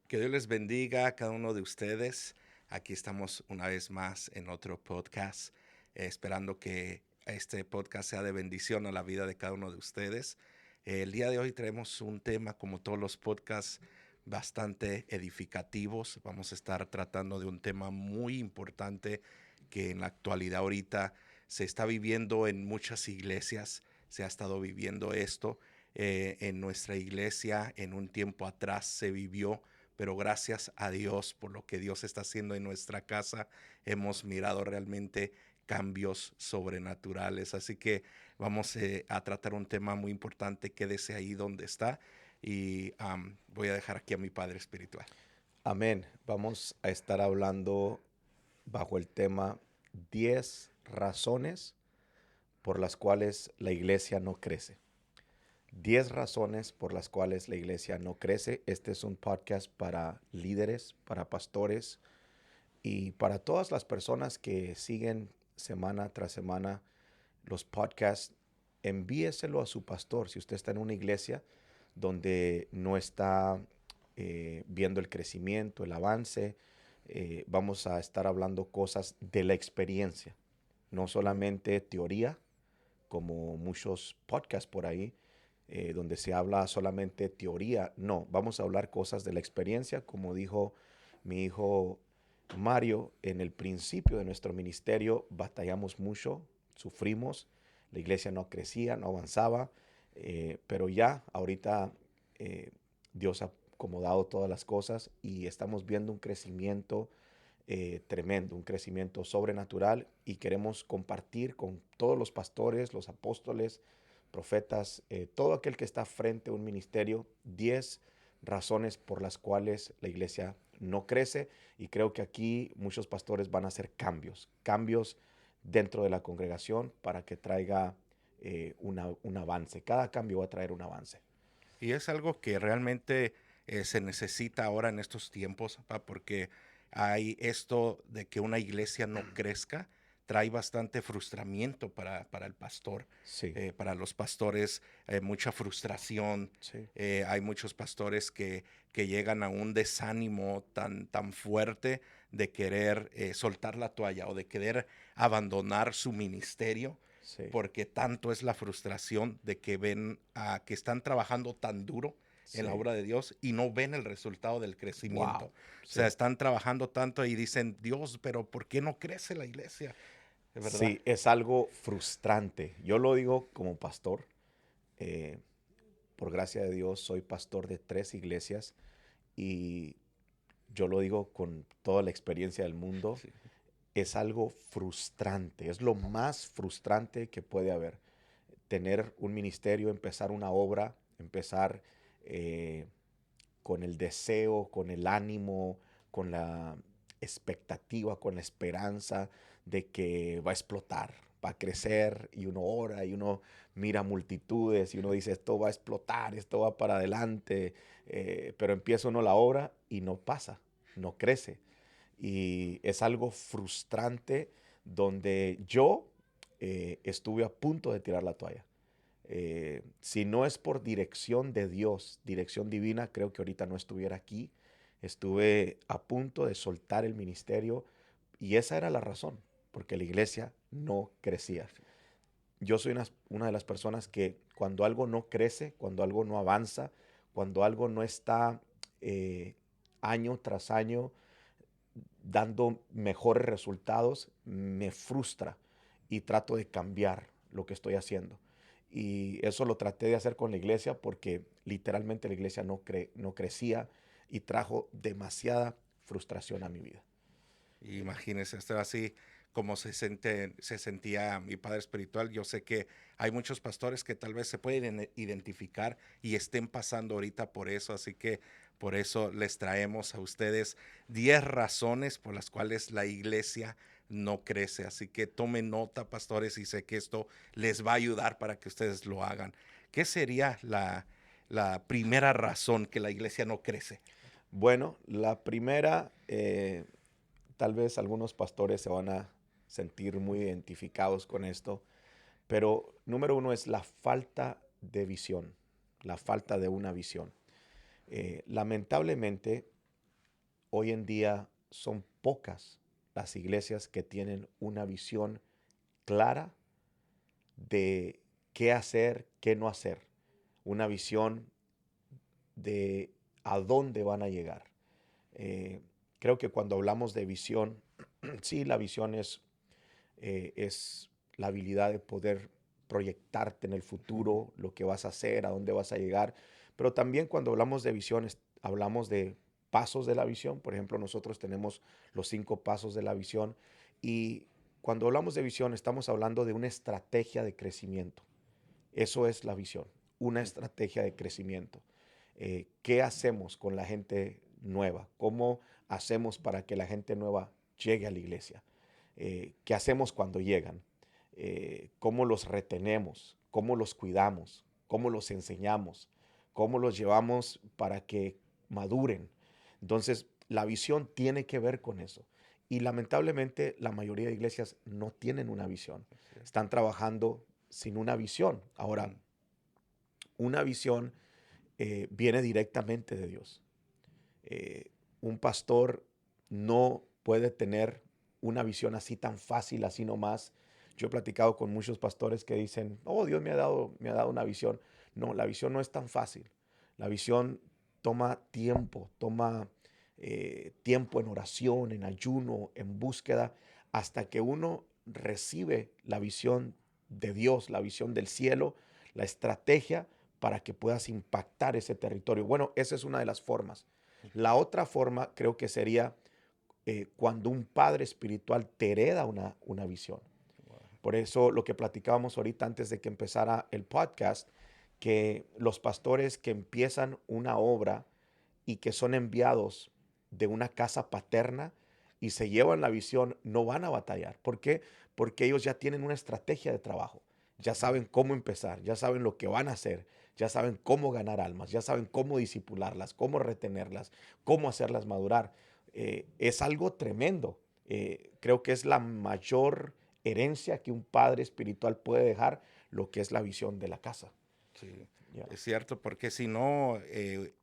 Que Dios les bendiga a cada uno de ustedes. Aquí estamos una vez más en otro podcast, esperando que este podcast sea de bendición a la vida de cada uno de ustedes. El día de hoy traemos un tema, como todos los podcasts, bastante edificativos. Vamos a estar tratando de un tema muy importante que en la actualidad ahorita se está viviendo en muchas iglesias. Se ha estado viviendo esto. En nuestra iglesia en un tiempo atrás se vivió, pero gracias a Dios por lo que Dios está haciendo en nuestra casa, hemos mirado realmente cambios sobrenaturales. Así que vamos a tratar un tema muy importante. Quédese ahí donde está y voy a dejar aquí a mi Padre Espiritual. Amén. Vamos a estar hablando bajo el tema 10 razones por las cuales la iglesia no crece. 10 razones por las cuales la iglesia no crece. Este es un podcast para líderes, para pastores y para todas las personas que siguen semana tras semana los podcasts. Envíeselo a su pastor. Si usted está en una iglesia donde no está viendo el crecimiento, el avance, vamos a estar hablando cosas de la experiencia, no solamente teoría, como muchos podcasts por ahí, donde se habla solamente teoría. No, vamos a hablar cosas de la experiencia, como dijo mi hijo Mario. En el principio de nuestro ministerio batallamos mucho, sufrimos, la iglesia no crecía, no avanzaba, pero ya ahorita Dios ha acomodado todas las cosas y estamos viendo un crecimiento tremendo, un crecimiento sobrenatural, y queremos compartir con todos los pastores, los apóstoles, profetas, todo aquel que está frente a un ministerio, 10 razones por las cuales la iglesia no crece. Y creo que aquí muchos pastores van a hacer cambios dentro de la congregación para que traiga un avance. Cada cambio va a traer un avance. Y es algo que realmente se necesita ahora en estos tiempos, papá, porque hay esto de que una iglesia no crezca, trae bastante frustramiento para el pastor, Sí, para los pastores, mucha frustración. sí, Hay muchos pastores que llegan a un desánimo tan fuerte de querer soltar la toalla o de querer abandonar su ministerio, sí, porque tanto es la frustración de que ven a que están trabajando tan duro en la sí. obra de Dios y no ven el resultado del crecimiento. Wow. O sea, Sí. están trabajando tanto y dicen, Dios, pero ¿por qué no crece la iglesia? ¿Es verdad? Sí, es algo frustrante. Yo lo digo como pastor. eh, por gracia de Dios, soy pastor de 3 iglesias y yo lo digo con toda la experiencia del mundo. Sí. Es algo frustrante, es lo más frustrante que puede haber. Tener un ministerio, empezar una obra, empezar eh, con el deseo, con el ánimo, con la expectativa, con la esperanza de que va a explotar, va a crecer, y uno ora y uno mira multitudes y uno dice, esto va a explotar, esto va para adelante, pero empieza uno la obra y no pasa, no crece. Y es algo frustrante donde yo estuve a punto de tirar la toalla. Si no es por dirección de Dios, dirección divina, creo que ahorita no estuviera aquí. Estuve a punto de soltar el ministerio y esa era la razón, porque la iglesia no crecía. Yo soy una de las personas que cuando algo no crece, cuando algo no avanza, cuando algo no está eh, año tras año dando mejores resultados, me frustra y trato de cambiar lo que estoy haciendo. Y eso lo traté de hacer con la iglesia porque literalmente la iglesia no crecía y trajo demasiada frustración a mi vida. Imagínense, esto así como se sentía mi padre espiritual. Yo sé que hay muchos pastores que tal vez se pueden identificar y estén pasando ahorita por eso, así que por eso les traemos a ustedes 10 razones por las cuales la iglesia no crece. Así que tomen nota, pastores, y sé que esto les va a ayudar para que ustedes lo hagan. ¿Qué sería la primera razón que la iglesia no crece? Bueno, la primera, tal vez algunos pastores se van a sentir muy identificados con esto, pero número uno es la falta de visión, la falta de una visión. Lamentablemente, hoy en día son pocas las iglesias que tienen una visión clara de qué hacer, qué no hacer. Una visión de a dónde van a llegar. Eh, Creo que cuando hablamos de visión, sí, la visión es la habilidad de poder proyectarte en el Ujú. futuro, lo que vas a hacer, a dónde vas a llegar. Pero también cuando hablamos de visiones, hablamos de pasos de la visión. Por ejemplo, nosotros tenemos los 5 pasos de la visión. Y cuando hablamos de visión, estamos hablando de una estrategia de crecimiento. Eso es la visión, una Ujú. estrategia de crecimiento. ¿Qué hacemos con la gente nueva? ¿Cómo hacemos para que la gente nueva llegue a la iglesia? ¿Qué hacemos cuando llegan? ¿Cómo los retenemos? ¿Cómo los cuidamos? ¿Cómo los enseñamos? ¿Cómo los llevamos para que maduren? Entonces, la visión tiene que ver con eso. Y lamentablemente la mayoría de iglesias no tienen una visión. Así es. Están trabajando sin una visión. Ahora, Ujú. una visión viene directamente de Dios. Eh, un pastor no puede tener una visión así tan fácil, así nomás. Yo he platicado con muchos pastores que dicen, oh, Dios me ha dado una visión. No, la visión no es tan fácil. La visión toma tiempo, toma tiempo en oración, en ayuno, en búsqueda, hasta que uno recibe la visión de Dios, la visión del cielo, la estrategia para que puedas impactar ese territorio. Bueno, esa es una de las formas. La otra forma creo que sería cuando un padre espiritual te hereda una visión. Wow. Por eso lo que platicábamos ahorita antes de que empezara el podcast, que los pastores que empiezan una obra y que son enviados de una casa paterna y se llevan la visión, no van a batallar. ¿Por qué? Porque ellos ya tienen una estrategia de trabajo. Ya saben cómo empezar, ya saben lo que van a hacer, ya saben cómo ganar almas, ya saben cómo disipularlas, cómo retenerlas, cómo hacerlas madurar. Es algo tremendo. Creo que es la mayor herencia que un padre espiritual puede dejar, lo que es la visión de la casa. Sí, Ya. es cierto, porque si no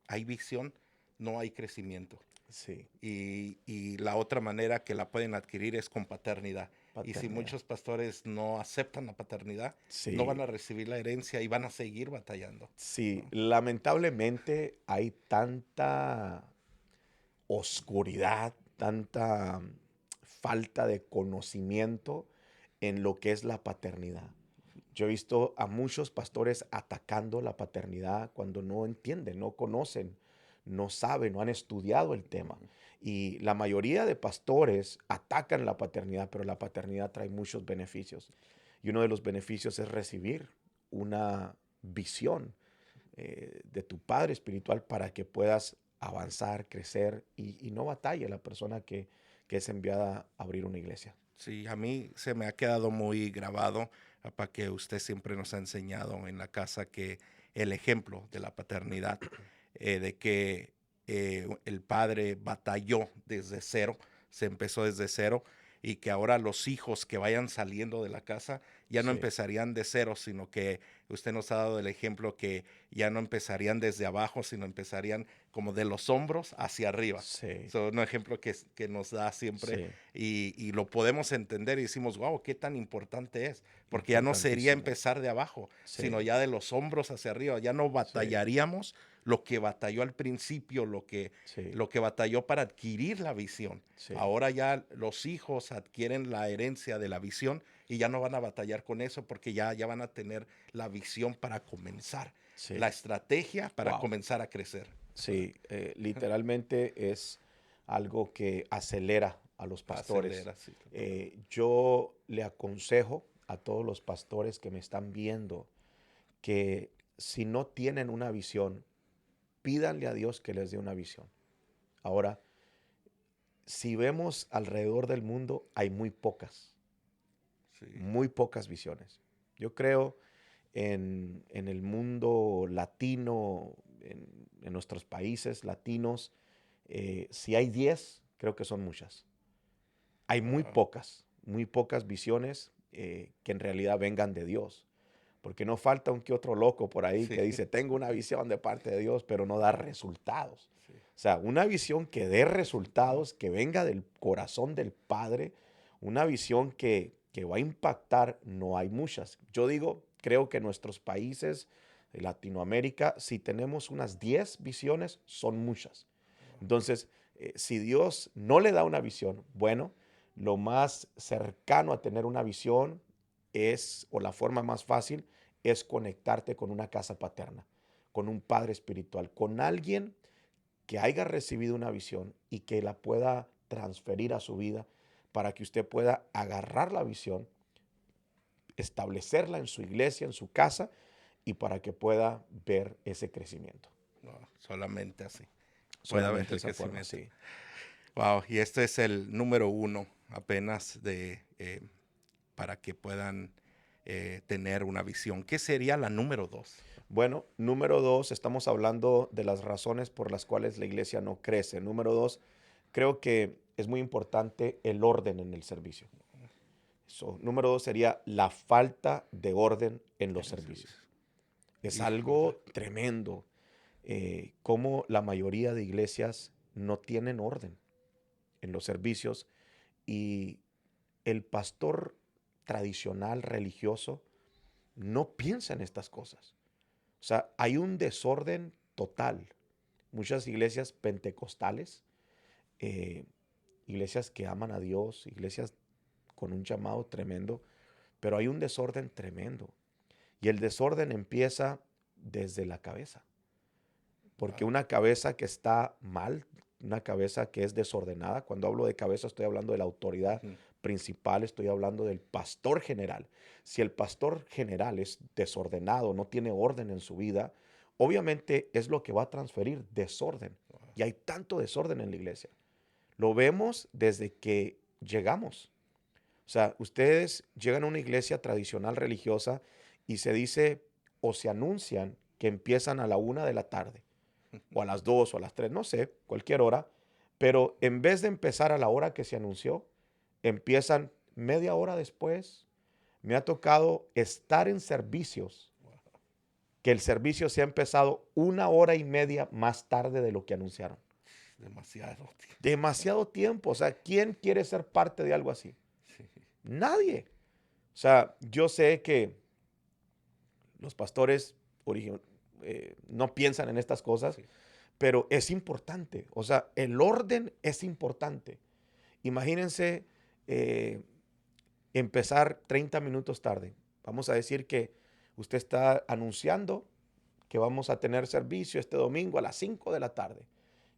hay visión, no hay crecimiento. Sí, Y la otra manera que la pueden adquirir es con paternidad. Y si paternidad. muchos pastores no aceptan la paternidad, no van Sí, a recibir la herencia y van a seguir batallando, sí, ¿no? lamentablemente hay tanta oscuridad, tanta falta de conocimiento en lo que es la paternidad. Yo he visto a muchos pastores atacando la paternidad cuando no entienden, no conocen, no saben, no han estudiado el tema. Ujú. Y la mayoría de pastores atacan la paternidad, pero la paternidad trae muchos beneficios. Y uno de los beneficios es recibir una visión de tu padre espiritual para que puedas avanzar, crecer y no batalle la persona que es enviada a abrir una iglesia. Sí, a mí se me ha quedado muy grabado, para que usted siempre nos ha enseñado en la casa que el ejemplo de la paternidad, de que el padre batalló desde cero, se empezó desde cero, y que ahora los hijos que vayan saliendo de la casa ya no Sí, empezarían de cero, sino que usted nos ha dado el ejemplo que ya no empezarían desde abajo, sino empezarían como de los hombros hacia arriba. sí, Es un ejemplo que nos da siempre, sí, y lo podemos entender y decimos, wow, qué tan importante es, porque ya no sería importantísimo. empezar de abajo, sino Sí, ya de los hombros hacia arriba, ya no sí, batallaríamos lo que batalló al principio, sí, lo que batalló para adquirir la visión. sí, Ahora ya los hijos adquieren la herencia de la visión y ya no van a batallar con eso porque ya van a tener la visión para comenzar, la sí. estrategia para Wow. comenzar a crecer, ¿verdad? Sí, literalmente es algo que acelera a los pastores. Acelera, sí, total. Yo le aconsejo a todos los pastores que me están viendo que si no tienen una visión, pídanle a Dios que les dé una visión. Ahora, si vemos alrededor del mundo, hay Sí. muy pocas visiones. Yo creo en el mundo latino, en nuestros países latinos, si hay 10 creo que son muchas. Hay Wow. muy pocas visiones que en realidad vengan de Dios. Porque no falta un que otro loco por ahí Sí, que dice, tengo una visión de parte de Dios, pero no da resultados. sí. O sea, una visión que dé resultados, que venga del corazón del Padre, una visión que va a impactar, no hay muchas. Yo digo, creo que nuestros países de Latinoamérica, si tenemos unas 10 visiones, son muchas. Entonces, si Dios no le da una visión, bueno, lo más cercano a tener una visión es, o la forma más fácil, es conectarte con una casa paterna, con un padre espiritual, con alguien que haya recibido una visión y que la pueda transferir a su vida para que usted pueda agarrar la visión, establecerla en su iglesia, en su casa, y para que pueda ver ese crecimiento. No, solamente así puede haber Solamente de el esa forma, crecimiento. sí. Wow, y este es el número 1 apenas para que puedan tener una visión. ¿Qué sería la número 2? Bueno, número 2, estamos hablando de las razones por las cuales la iglesia no crece. Número 2, creo que es muy importante el orden en el servicio. Número 2 sería la falta de orden en los En el servicios. servicio. Es Híjole. algo tremendo cómo la mayoría de iglesias no tienen orden en los servicios y el pastor tradicional religioso no piensa en estas cosas. O sea, hay un desorden total. Muchas iglesias pentecostales, eh, iglesias que aman a Dios, iglesias con un llamado tremendo, pero hay un desorden tremendo. Y el desorden empieza desde la cabeza. Porque Wow. una cabeza que está mal, una cabeza que es desordenada, cuando hablo de cabeza estoy hablando de la autoridad Ujú. principal, estoy hablando del pastor general. Si el pastor general es desordenado, no tiene orden en su vida, obviamente es lo que va a transferir desorden. Y hay tanto desorden en la iglesia. Lo vemos desde que llegamos. O sea, ustedes llegan a una iglesia tradicional religiosa y se dice o se anuncian que empiezan a la 1 de la tarde o a las 2 o a las 3, no sé, cualquier hora, pero en vez de empezar a la hora que se anunció, empiezan media hora después. Me ha tocado estar en servicios, que el servicio se ha empezado 1 hora y media más tarde de lo que anunciaron. Demasiado. Demasiado tiempo. O sea, ¿quién quiere ser parte de algo así? Sí, Nadie. O sea, yo sé que los pastores no piensan en estas cosas, sí. pero es importante. O sea, el orden es importante. Imagínense eh, empezar 30 minutos tarde. Vamos a decir que usted está anunciando que vamos a tener servicio este domingo a las 5 de la tarde.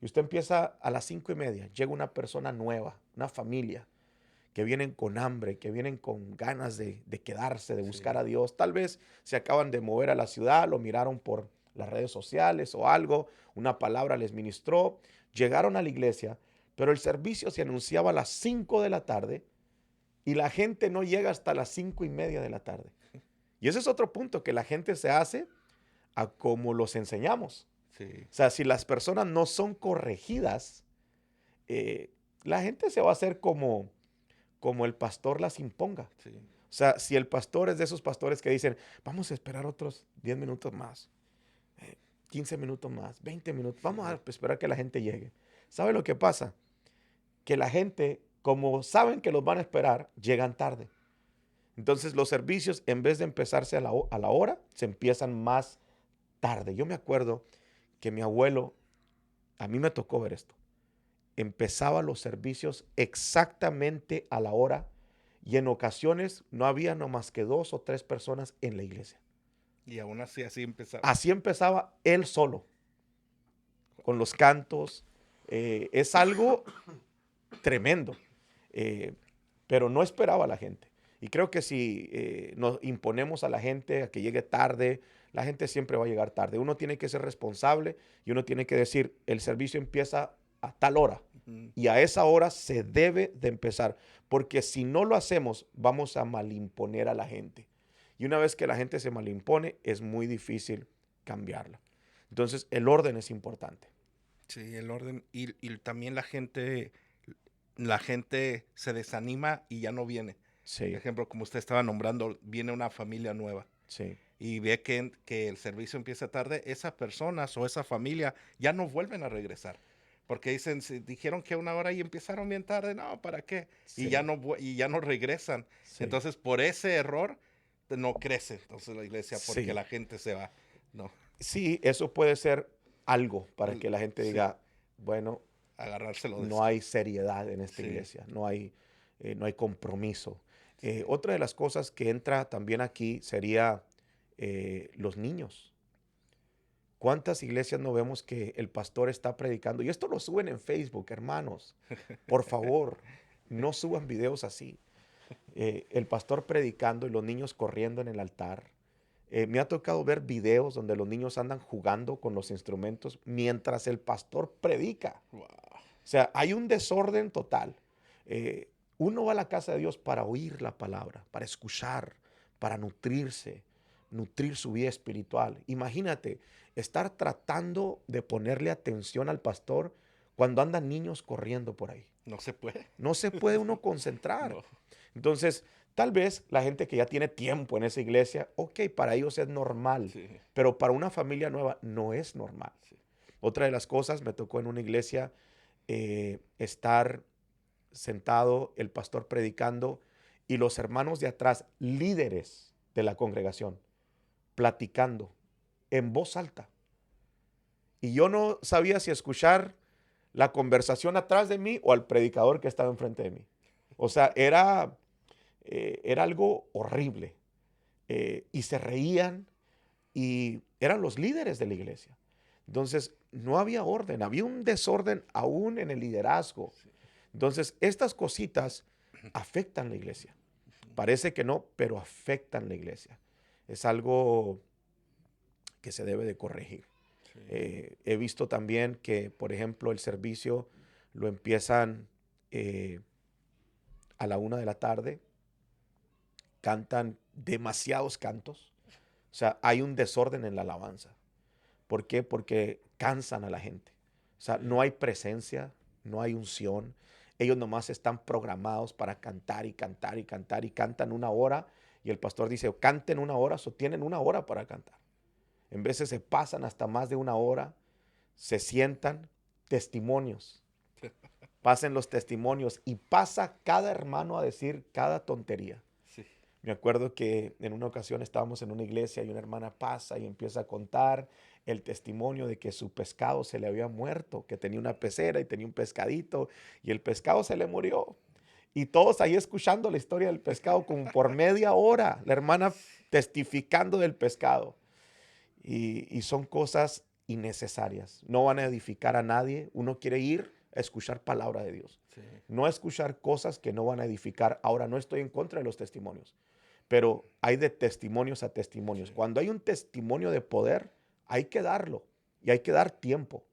Y usted empieza a las 5:30. Llega una persona nueva, una familia, que vienen con hambre, que vienen con ganas de quedarse, de buscar Sí. a Dios. Tal vez se acaban de mover a la ciudad, lo miraron por las redes sociales o algo, una palabra les ministró, llegaron a la iglesia, pero el servicio se anunciaba a las 5 de la tarde y la gente no llega hasta las 5:30 de la tarde. Y ese es otro punto, que la gente se hace a como los enseñamos. Sí. O sea, si las personas no son corregidas, la gente se va a hacer como el pastor las imponga. Sí. O sea, si el pastor es de esos pastores que dicen, vamos a esperar otros 10 minutos más, 15 minutos más, 20 minutos, vamos a esperar que la gente llegue. ¿Sabe lo que pasa? Que la gente, como saben que los van a esperar, llegan tarde. Entonces los servicios, en vez de empezarse a la hora, se empiezan más tarde. Yo me acuerdo que mi abuelo, a mí me tocó ver esto, empezaba los servicios exactamente a la hora y en ocasiones no había no más que 2 o 3 personas en la iglesia. Y aún así empezaba. Así empezaba él solo, con los cantos. Es algo tremendo, pero no esperaba a la gente. Y creo que si nos imponemos a la gente a que llegue tarde, la gente siempre va a llegar tarde. Uno tiene que ser responsable y uno tiene que decir, el servicio empieza a tal hora. Ujú. Y a esa hora se debe de empezar, porque si no lo hacemos, vamos a malimponer a la gente. Y una vez que la gente se malimpone, es muy difícil cambiarla. Entonces, el orden es importante. Sí, el orden. Y también la gente se desanima y ya no viene. Por Sí, ejemplo, como usted estaba nombrando, viene una familia nueva sí, y ve que el servicio empieza tarde, esas personas o esa familia ya no vuelven a regresar. Porque dijeron que 1 hora y empezaron bien tarde, no, ¿para qué? Sí, Y ya no regresan. sí, Entonces, por ese error, no crece entonces la iglesia, porque sí. la gente se va. No, Sí, eso puede ser algo para que la gente sí, diga, bueno, agarrárselo de no eso. hay seriedad en esta Sí, iglesia, no hay compromiso. Otra de las cosas que entra también aquí sería los niños. ¿Cuántas iglesias no vemos que el pastor está predicando? Y esto lo suben en Facebook, hermanos. Por favor, no suban videos así. El pastor predicando y los niños corriendo en el altar. Me ha tocado ver videos donde los niños andan jugando con los instrumentos mientras el pastor predica. wow, O sea, hay un desorden total. Uno va a la casa de Dios para oír la palabra, para escuchar, para nutrirse, nutrir su vida espiritual. Imagínate, estar tratando de ponerle atención al pastor cuando andan niños corriendo por ahí. no se puede. No se puede uno concentrar. No, Entonces, tal vez la gente que ya tiene tiempo en esa iglesia, ok, para ellos es normal, sí, pero para una familia nueva no es normal. sí. Otra de las cosas, me tocó en una iglesia estar sentado, el pastor predicando y los hermanos de atrás, líderes de la congregación, platicando en voz alta. Y yo no sabía si escuchar la conversación atrás de mí o al predicador que estaba enfrente de mí. O sea, era algo horrible. Y se reían y eran los líderes de la iglesia. Entonces, no había orden, había un desorden aún en el liderazgo. Entonces, estas cositas afectan la iglesia. Parece que no, pero afectan la iglesia. Es algo que se debe de corregir. Sí. He visto también que, por ejemplo, el servicio lo empiezan a la 1 de la tarde, cantan demasiados cantos. O sea, hay un desorden en la alabanza. ¿Por qué? Porque cansan a la gente. O sea, no hay presencia, no hay unción. Ellos nomás están programados para cantar y cantar y cantar y cantan 1 hora y el pastor dice, canten 1 hora, o tienen 1 hora para cantar. En veces se pasan hasta más de 1 hora, se sientan testimonios, pasen los testimonios y pasa cada hermano a decir cada tontería. Sí. Me acuerdo que en una ocasión estábamos en una iglesia y una hermana pasa y empieza a contar el testimonio de que su pescado se le había muerto, que tenía una pecera y tenía un pescadito y el pescado se le murió. Y todos ahí escuchando la historia del pescado como por media hora, la hermana testificando del pescado. Y son cosas innecesarias. No van a edificar a nadie. Uno quiere ir a escuchar palabra de Dios. Sí. No a escuchar cosas que no van a edificar. Ahora, no estoy en contra de los testimonios, pero hay de testimonios a testimonios. Sí. Cuando hay un testimonio de poder, hay que darlo y hay que dar tiempo.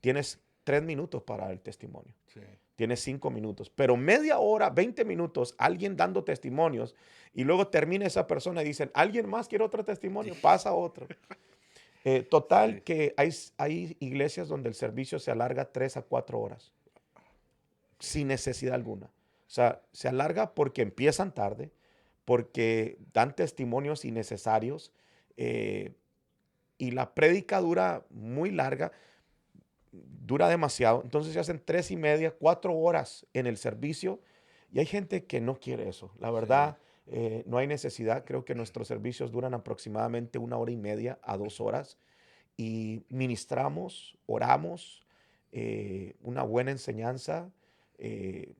Tienes 3 minutos para el testimonio. Sí. Tienes 5 minutos, pero media hora, 20 minutos, alguien dando testimonios y luego termina esa persona y dicen, ¿alguien más quiere otro testimonio? Pasa otro. Total Sí. que hay iglesias donde el servicio se alarga 3 a 4 horas sin necesidad alguna. O sea, se alarga porque empiezan tarde, porque dan testimonios innecesarios y la prédica dura muy larga, dura demasiado. Entonces se hacen 3:30, 4 horas en el servicio y hay gente que no quiere eso. La Sí. verdad, no hay necesidad. Creo que nuestros servicios duran aproximadamente 1 hora y media a 2 horas y ministramos, oramos, una buena enseñanza, eh,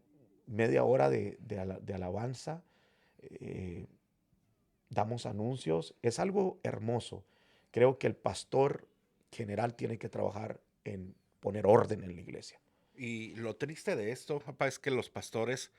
media hora de alabanza, eh, damos anuncios. Es algo hermoso. Creo que el pastor general tiene que trabajar en poner orden en la iglesia. Y lo triste de esto, papá, es que los pastores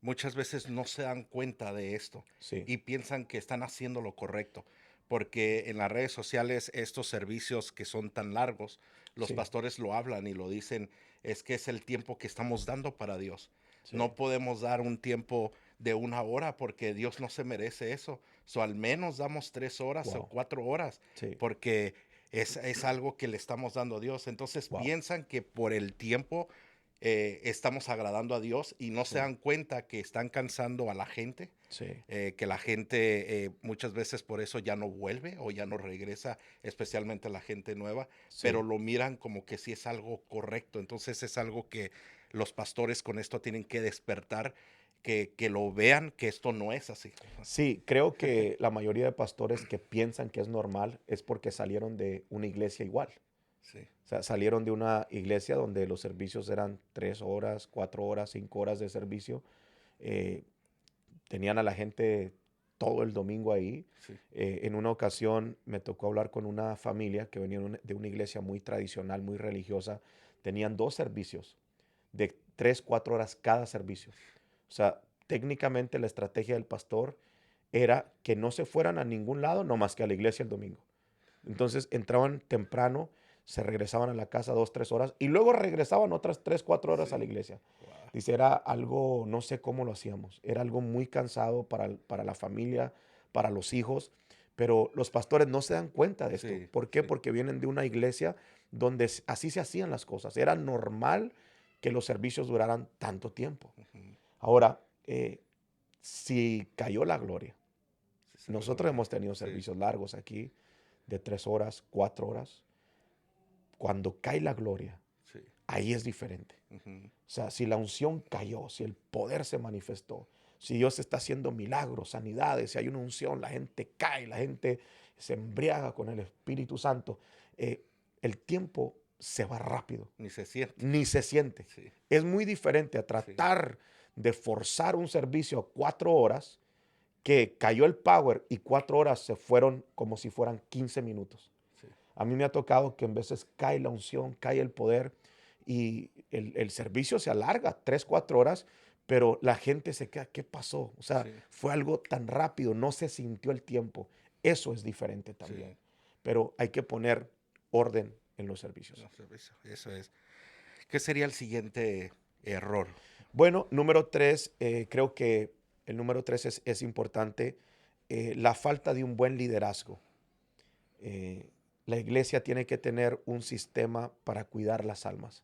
muchas veces no se dan cuenta de esto Sí, y piensan que están haciendo lo correcto, porque en las redes sociales estos servicios que son tan largos, los sí, pastores lo hablan y lo dicen, es que es el tiempo que estamos dando para Dios. sí. No podemos dar un tiempo de 1 hora porque Dios no se merece eso. So, al menos damos 3 horas o Wow. 4 horas Sí, porque es algo que le estamos dando a Dios. Entonces wow. piensan que por el tiempo estamos agradando a Dios y no se Sí, dan cuenta que están cansando a la gente, sí, que la gente muchas veces por eso ya no vuelve o ya no regresa, especialmente la gente nueva, pero sí. lo miran como que sí es algo correcto. Entonces es algo que los pastores con esto tienen que despertar, que lo vean que esto no es así. Sí, creo que la mayoría de pastores que piensan que es normal es porque salieron de una iglesia igual. Sí, O sea, salieron de una iglesia donde los servicios eran 3 horas, 4 horas, 5 horas de servicio. eh, Tenían a la gente todo el domingo ahí. sí, En una ocasión me tocó hablar con una familia que venía de una iglesia muy tradicional, muy religiosa. Tenían 2 servicios de 3, 4 horas cada servicio. O sea, técnicamente la estrategia del pastor era que no se fueran a ningún lado, no más que a la iglesia el domingo. Entonces entraban temprano, se regresaban a la casa 2, 3 horas y luego regresaban otras 3, 4 horas a la sí. iglesia. Wow. Dice, era algo, no sé cómo lo hacíamos, era algo muy cansado para la familia, para los hijos, pero los pastores no se dan cuenta de esto. Sí, ¿Por qué? sí. Porque vienen de una iglesia donde así se hacían las cosas. Era normal que los servicios duraran tanto tiempo. Ujú. Ahora, si cayó la gloria, Sí, se fue la nosotros gloria. hemos tenido Sí, servicios largos aquí de 3 horas, 4 horas. Cuando cae la gloria, sí. ahí es diferente. Ujú. O sea, si la unción cayó, si el poder se manifestó, si Dios está haciendo milagros, sanidades, si hay una unción, la gente cae, la gente se embriaga con el Espíritu Santo, eh, el tiempo se va rápido, Ni se siente. ni se siente. Sí, Es muy diferente a sí, tratar de forzar un servicio a 4 horas que cayó el power y 4 horas se fueron como si fueran 15 minutos. sí, A mí me ha tocado que en veces cae la unción, cae el poder y el servicio se alarga 3, 4 horas, pero la gente se queda, ¿qué pasó? O sea, sí, fue algo tan rápido, no se sintió el tiempo. Eso es diferente también. sí. Pero hay que poner orden en los servicios. No, eso es. ¿Qué sería el siguiente error? Bueno, número 3, creo que el número 3 es importante, la falta de un buen liderazgo. Eh, la iglesia tiene que tener un sistema para cuidar las almas.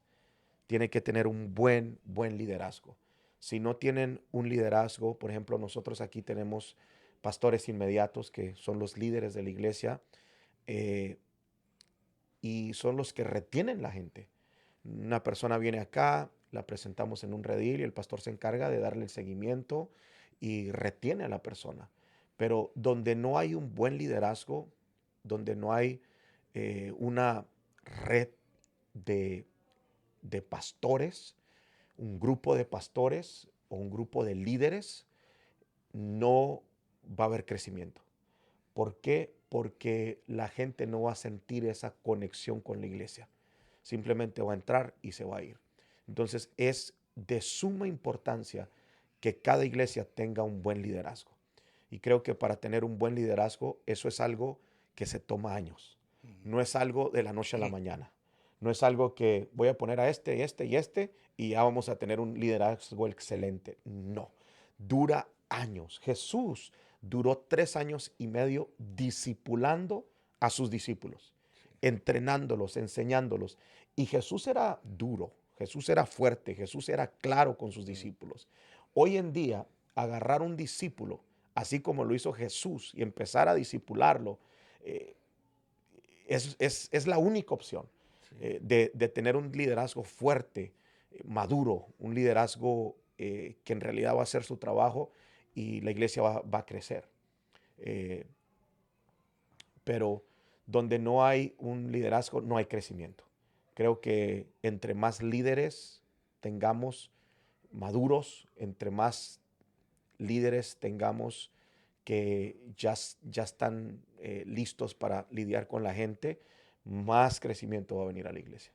Tiene que tener un buen liderazgo. Si no tienen un liderazgo, por ejemplo, nosotros aquí tenemos pastores inmediatos que son los líderes de la iglesia eh, y son los que retienen la gente. Una persona viene acá, la presentamos en un redil y el pastor se encarga de darle el seguimiento y retiene a la persona. Pero donde no hay un buen liderazgo, donde no hay una red de, de pastores, un grupo de pastores o un grupo de líderes, no va a haber crecimiento. ¿Por qué? Porque la gente no va a sentir esa conexión con la iglesia. Simplemente va a entrar y se va a ir. Entonces es de suma importancia que cada iglesia tenga un buen liderazgo. Y creo que para tener un buen liderazgo, eso es algo que se toma años. Ujú. No es algo de la noche a la Mm. mañana. No es algo que voy a poner a este, este y este y ya vamos a tener un liderazgo Sí, excelente. No, dura años. Jesús duró 3 años y medio discipulando a sus discípulos, sí, entrenándolos, enseñándolos. Y Jesús era duro, Jesús era fuerte, Jesús era claro con sus mm, discípulos. Hoy en día, agarrar un discípulo, así como lo hizo Jesús, y empezar a discipularlo, eh, es la única opción sí. de tener un liderazgo fuerte, maduro, un liderazgo que en realidad va a hacer su trabajo y la iglesia va a crecer. Eh, pero donde no hay un liderazgo, no hay crecimiento. Creo que entre más líderes tengamos maduros, entre más líderes tengamos que ya están listos para lidiar con la gente, más crecimiento va a venir a la iglesia.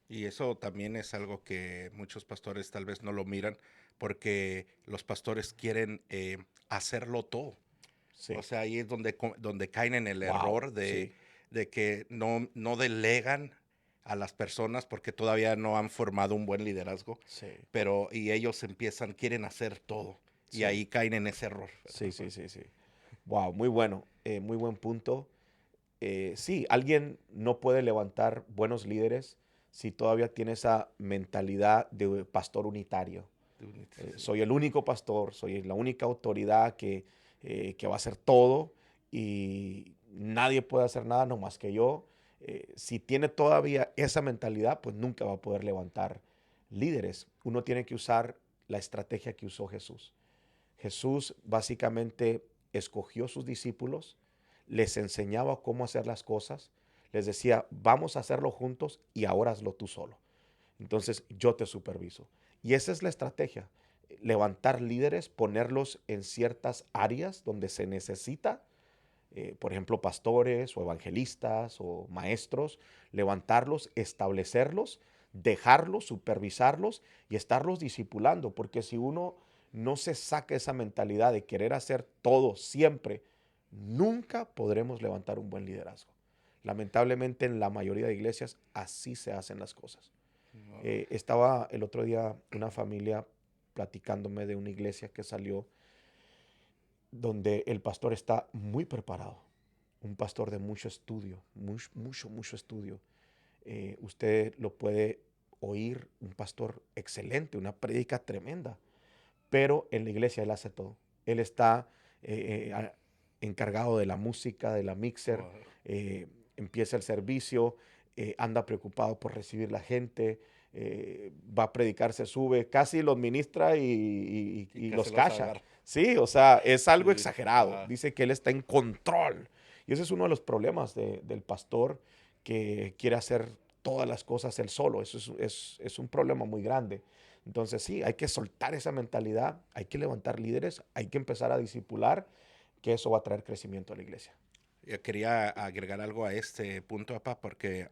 Y eso también es algo que muchos pastores tal vez no lo miran porque los pastores quieren hacerlo todo. O Sí. sea, ahí es donde, donde caen en el Wow. error Sí. de que no delegan a las personas porque todavía no han formado un buen liderazgo, Sí. pero y ellos empiezan, quieren hacer todo y Sí. ahí caen en ese error. Sí, sí, sí, sí. Wow, muy bueno. Muy buen punto. Sí, alguien no puede levantar buenos líderes si todavía tiene esa mentalidad de pastor unitario. Soy el único pastor, soy la única autoridad que va a hacer todo y nadie puede hacer nada no más que yo. Si tiene todavía esa mentalidad, pues nunca va a poder levantar líderes. Uno tiene que usar la estrategia que usó Jesús. Jesús básicamente escogió sus discípulos, les enseñaba cómo hacer las cosas, les decía, vamos a hacerlo juntos y ahora hazlo tú solo. Entonces yo te superviso. Y esa es la estrategia, levantar líderes, ponerlos en ciertas áreas donde se necesita, por ejemplo, pastores o evangelistas o maestros, levantarlos, establecerlos, dejarlos, supervisarlos y estarlos discipulando, porque si uno no se saca esa mentalidad de querer hacer todo siempre, nunca podremos levantar un buen liderazgo. Lamentablemente en la mayoría de iglesias así se hacen las cosas. No. Estaba el otro día una familia platicándome de una iglesia que salió donde el pastor está muy preparado, un pastor de mucho estudio, mucho estudio. Usted lo puede oír, un pastor excelente, una prédica tremenda, pero en la iglesia él hace todo. Él está encargado de la música, de la mixer, Wow. empieza el servicio, anda preocupado por recibir la gente, va a predicar, se sube, casi los ministra y Que los se los cacha. agarra. Sí, o sea, es algo Sí. exagerado. Dice que él está en control. Y ese es uno de los problemas del pastor que quiere hacer todas las cosas él solo. Eso es un problema muy grande. Entonces sí, hay que soltar esa mentalidad, hay que levantar líderes, hay que empezar a discipular, que eso va a traer crecimiento a la iglesia. Yo quería agregar algo a este punto, papá, porque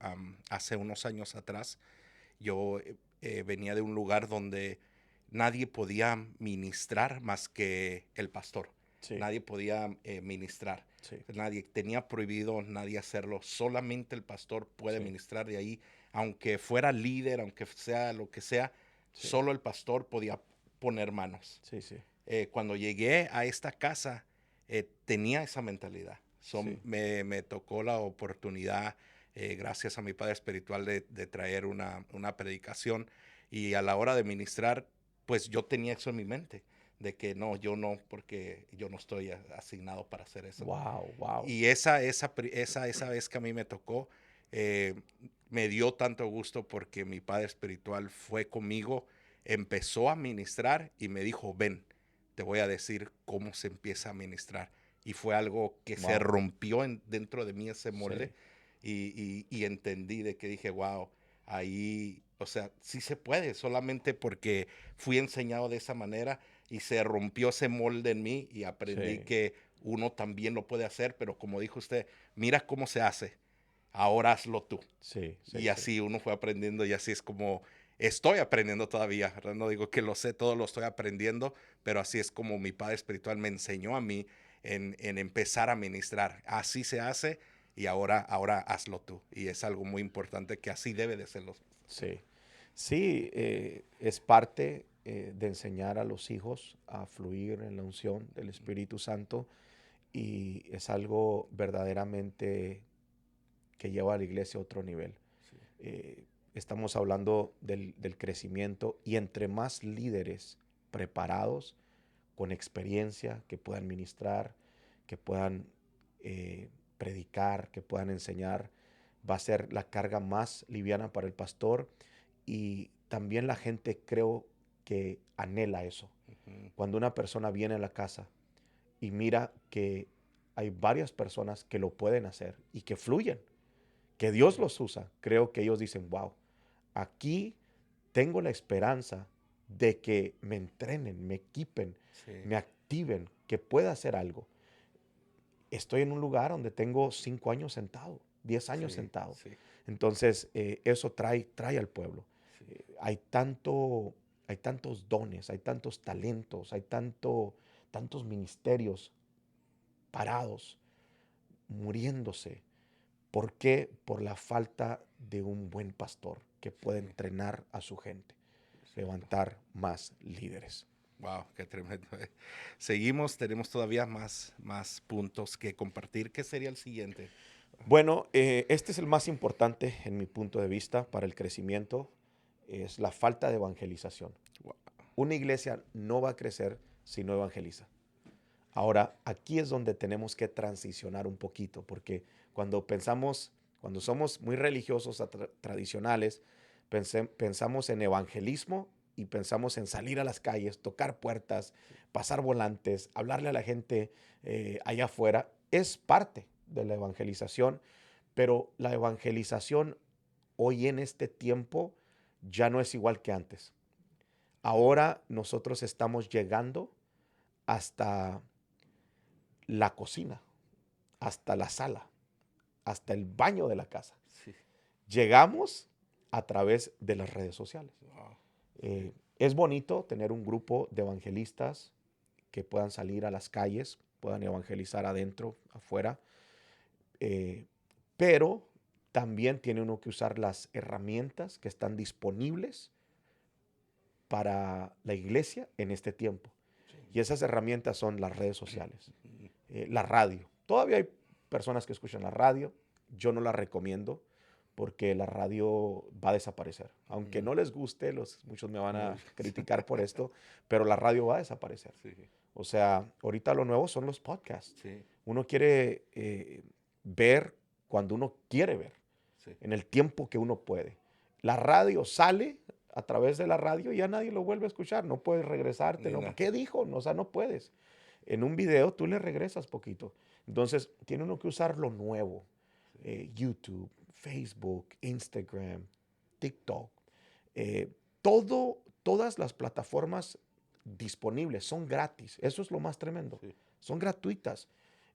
hace unos años atrás yo venía de un lugar donde nadie podía ministrar más que el pastor. Sí, Nadie podía ministrar. sí, Nadie tenía prohibido nadie hacerlo. Solamente el pastor puede sí, ministrar de ahí. Aunque fuera líder, aunque sea lo que sea, sí, solo el pastor podía poner manos. sí, sí, Cuando llegué a esta casa, tenía esa mentalidad. sí, Me tocó la oportunidad, gracias a mi padre espiritual, de traer una predicación. Y a la hora de ministrar, pues yo tenía eso en mi mente, de que no, yo no, porque yo no estoy asignado para hacer eso. wow, wow, Y esa vez que a mí me tocó, eh, me dio tanto gusto porque mi padre espiritual fue conmigo, empezó a ministrar y me dijo, ven, te voy a decir cómo se empieza a ministrar. Y fue algo que se wow, rompió dentro de mí ese molde sí, y entendí de que dije, wow, ahí, o sea, sí se puede, solamente porque fui enseñado de esa manera y se rompió ese molde en mí y aprendí sí, que uno también lo puede hacer, pero como dijo usted, mira cómo se hace, ahora hazlo tú. sí, sí, Y sí, así uno fue aprendiendo y así es como estoy aprendiendo todavía, ¿verdad? No digo que lo sé, todo lo estoy aprendiendo, pero así es como mi padre espiritual me enseñó a mí en empezar a ministrar. Así se hace y ahora hazlo tú. Y es algo muy importante que así debe de serlo. sí. Sí, es parte de enseñar a los hijos a fluir en la unción del Espíritu Santo y es algo verdaderamente que lleva a la iglesia a otro nivel. Sí. Estamos hablando del crecimiento y entre más líderes preparados, con experiencia, que puedan ministrar, que puedan predicar, que puedan enseñar, va a ser la carga más liviana para el pastor y también la gente creo que anhela eso. Ujú. Cuando una persona viene a la casa y mira que hay varias personas que lo pueden hacer y que fluyen, que Dios Sí. los usa, creo que ellos dicen, wow, aquí tengo la esperanza de que me entrenen, me equipen, Sí. me activen, que pueda hacer algo. Estoy en un lugar donde tengo 5 años sentado, 10 años Sí. sentado. Sí. Entonces, eso trae al pueblo. Sí. Hay tantos dones, hay tantos talentos, hay tantos ministerios parados, muriéndose. ¿Por qué? Por la falta de un buen pastor que pueda Sí. entrenar a su gente, Cierto. levantar más líderes. Wow, qué tremendo. Seguimos, tenemos todavía más puntos que compartir. ¿Qué sería el siguiente? Bueno, este es el más importante en mi punto de vista para el crecimiento, es la falta de evangelización. Wow. Una iglesia no va a crecer si no evangeliza. Ahora, aquí es donde tenemos que transicionar un poquito, porque cuando somos muy religiosos, tradicionales, pensamos en evangelismo y pensamos en salir a las calles, tocar puertas, pasar volantes, hablarle a la gente allá afuera. Es parte de la evangelización, pero la evangelización hoy en este tiempo ya no es igual que antes. Ahora nosotros estamos llegando hasta la cocina, hasta la sala, hasta el baño de la casa. Sí. Llegamos a través de las redes sociales. Wow. Es bonito tener un grupo de evangelistas que puedan salir a las calles, puedan evangelizar adentro, afuera, eh, pero también tiene uno que usar las herramientas que están disponibles para la iglesia en este tiempo. Sí. Y esas herramientas son las redes sociales, Ujú. la radio. Todavía hay personas que escuchan la radio. Yo no la recomiendo porque la radio va a desaparecer. Aunque Ujú. no les guste, muchos me van Muy- a criticar por esto, pero la radio va a desaparecer. Sí, O sea, ahorita lo nuevo son los podcasts. sí, Uno quiere ver cuando uno quiere ver, sí. en el tiempo que uno puede. La radio sale a través de la radio y ya nadie lo vuelve a escuchar. No puedes regresarte. Ni ¿No? nada. ¿Qué dijo? No, o sea, no puedes. En un video tú le regresas poquito. Entonces, tiene uno que usar lo nuevo. Sí. YouTube, Facebook, Instagram, TikTok. eh, todas las plataformas disponibles son gratis. Eso es lo más tremendo. Sí. Son gratuitas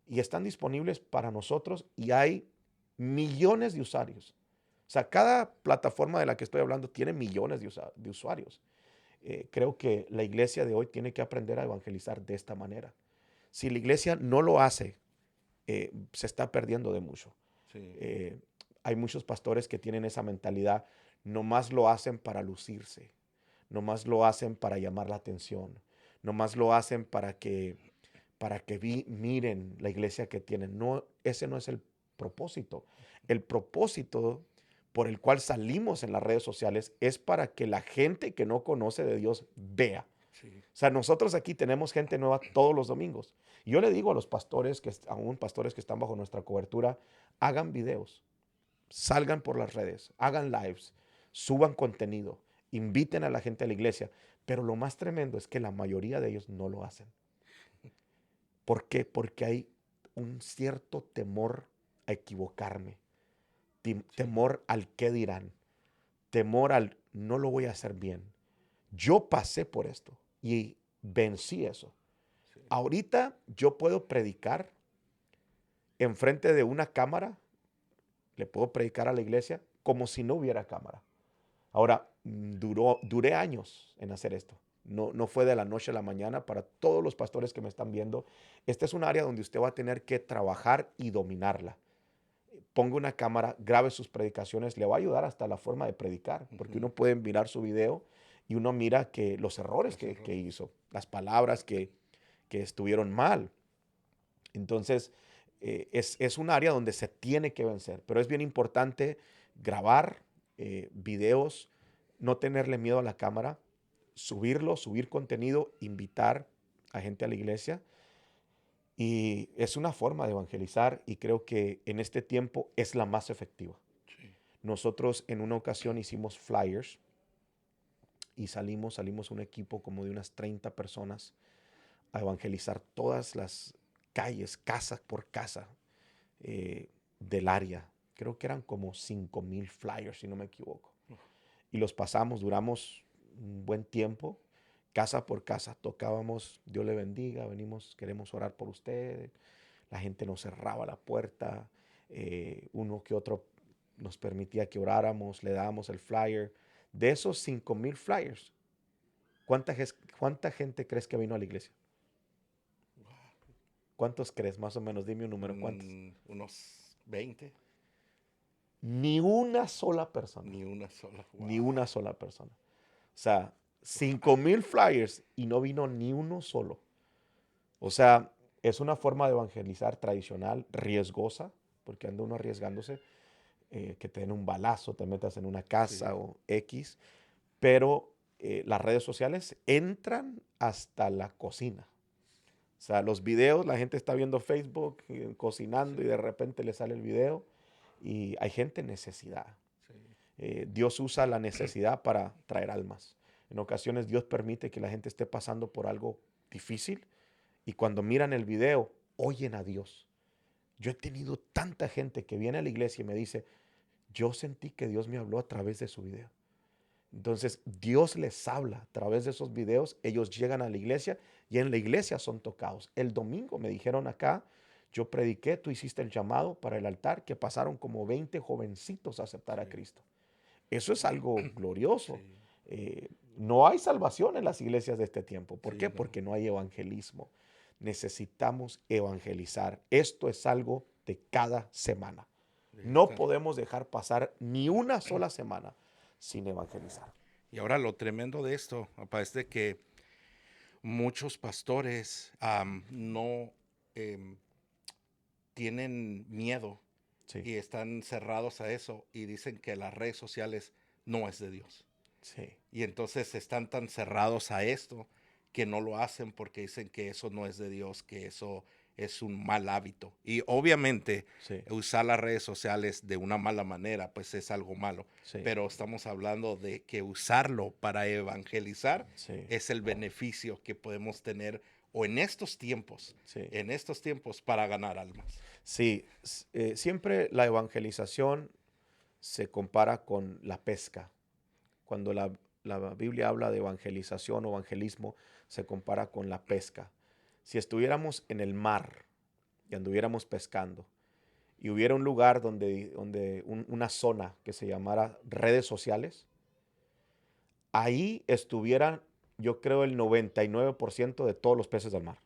y están disponibles para nosotros y hay millones de usuarios. O sea, cada plataforma de la que estoy hablando tiene millones de usuarios. Creo que la iglesia de hoy tiene que aprender a evangelizar de esta manera. Si la iglesia no lo hace, se está perdiendo de mucho. Sí. Hay muchos pastores que tienen esa mentalidad, nomás lo hacen para lucirse, nomás lo hacen para llamar la atención, nomás lo hacen para que miren la iglesia que tienen. No, ese no es el propósito. El propósito por el cual salimos en las redes sociales es para que la gente que no conoce de Dios vea. Sí. O sea, nosotros aquí tenemos gente nueva todos los domingos. Y yo le digo a los pastores, aún pastores que están bajo nuestra cobertura, hagan videos, salgan por las redes, hagan lives, suban contenido, inviten a la gente a la iglesia. Pero lo más tremendo es que la mayoría de ellos no lo hacen. ¿Por qué? Porque hay un cierto temor a equivocarme, Sí. temor al qué dirán, temor al no lo voy a hacer bien. Yo pasé por esto y vencí eso. Sí. Ahorita yo puedo predicar enfrente de una cámara, le puedo predicar a la iglesia como si no hubiera cámara. Ahora, duré años en hacer esto. No fue de la noche a la mañana. Para todos los pastores que me están viendo, esta es un área donde usted va a tener que trabajar y dominarla. Ponga una cámara, grabe sus predicaciones, le va a ayudar hasta la forma de predicar, porque Ujú. uno puede mirar su video y uno mira que los errores Los que errores. hizo, las palabras que estuvieron mal. Entonces, es un área donde se tiene que vencer, pero es bien importante grabar videos, no tenerle miedo a la cámara, subir contenido, invitar a gente a la iglesia. Y es una forma de evangelizar y creo que en este tiempo es la más efectiva. Sí. Nosotros en una ocasión hicimos flyers y salimos un equipo como de unas 30 personas a evangelizar todas las calles, casa por casa del área. Creo que eran como 5,000 flyers, si no me equivoco. Y los pasamos, duramos un buen tiempo, casa por casa, tocábamos, Dios le bendiga, venimos, queremos orar por usted. La gente nos cerraba la puerta, uno que otro nos permitía que oráramos, le dábamos el flyer. De esos 5,000 flyers, ¿cuánta gente crees que vino a la iglesia? Wow. ¿Cuántos crees? Más o menos, dime un número, ¿cuántos? Unos 20. Ni una sola persona, Ni una sola. ni Wow. una sola persona. O sea, 5,000 flyers y no vino ni uno solo. O sea, es una forma de evangelizar tradicional, riesgosa, porque anda uno arriesgándose, que te den un balazo, te metas en una casa Sí. o X, pero las redes sociales entran hasta la cocina. O sea, los videos, la gente está viendo Facebook, cocinando Sí. y de repente le sale el video y hay gente en necesidad. Sí. Dios usa la necesidad para traer almas. En ocasiones Dios permite que la gente esté pasando por algo difícil y cuando miran el video, oyen a Dios. Yo he tenido tanta gente que viene a la iglesia y me dice, yo sentí que Dios me habló a través de su video. Entonces, Dios les habla a través de esos videos. Ellos llegan a la iglesia y en la iglesia son tocados. El domingo me dijeron acá, yo prediqué, tú hiciste el llamado para el altar, que pasaron como 20 jovencitos a aceptar a Sí. Cristo. Eso es algo glorioso. Sí. No hay salvación en las iglesias de este tiempo. ¿Por Sí, qué? no. Porque no hay evangelismo. Necesitamos evangelizar. Esto es algo de cada semana. No Está- podemos dejar pasar ni una sola semana sin evangelizar. Y ahora lo tremendo de esto, papá, es de que muchos pastores no em, tienen miedo Sí, y están cerrados a eso y dicen que las redes sociales no es de Dios. sí, Y entonces están tan cerrados a esto que no lo hacen porque dicen que eso no es de Dios, que eso es un mal hábito. Y obviamente sí, usar las redes sociales de una mala manera, pues es algo malo. sí, Pero estamos hablando de que usarlo para evangelizar sí, es el beneficio que podemos tener o sí. en estos tiempos para ganar almas. Sí, siempre la evangelización se compara con la pesca. Cuando la Biblia habla de evangelización o evangelismo, se compara con la pesca. Si estuviéramos en el mar y anduviéramos pescando y hubiera un lugar una zona que se llamara redes sociales, ahí estuvieran, yo creo, el 99% de todos los peces del mar.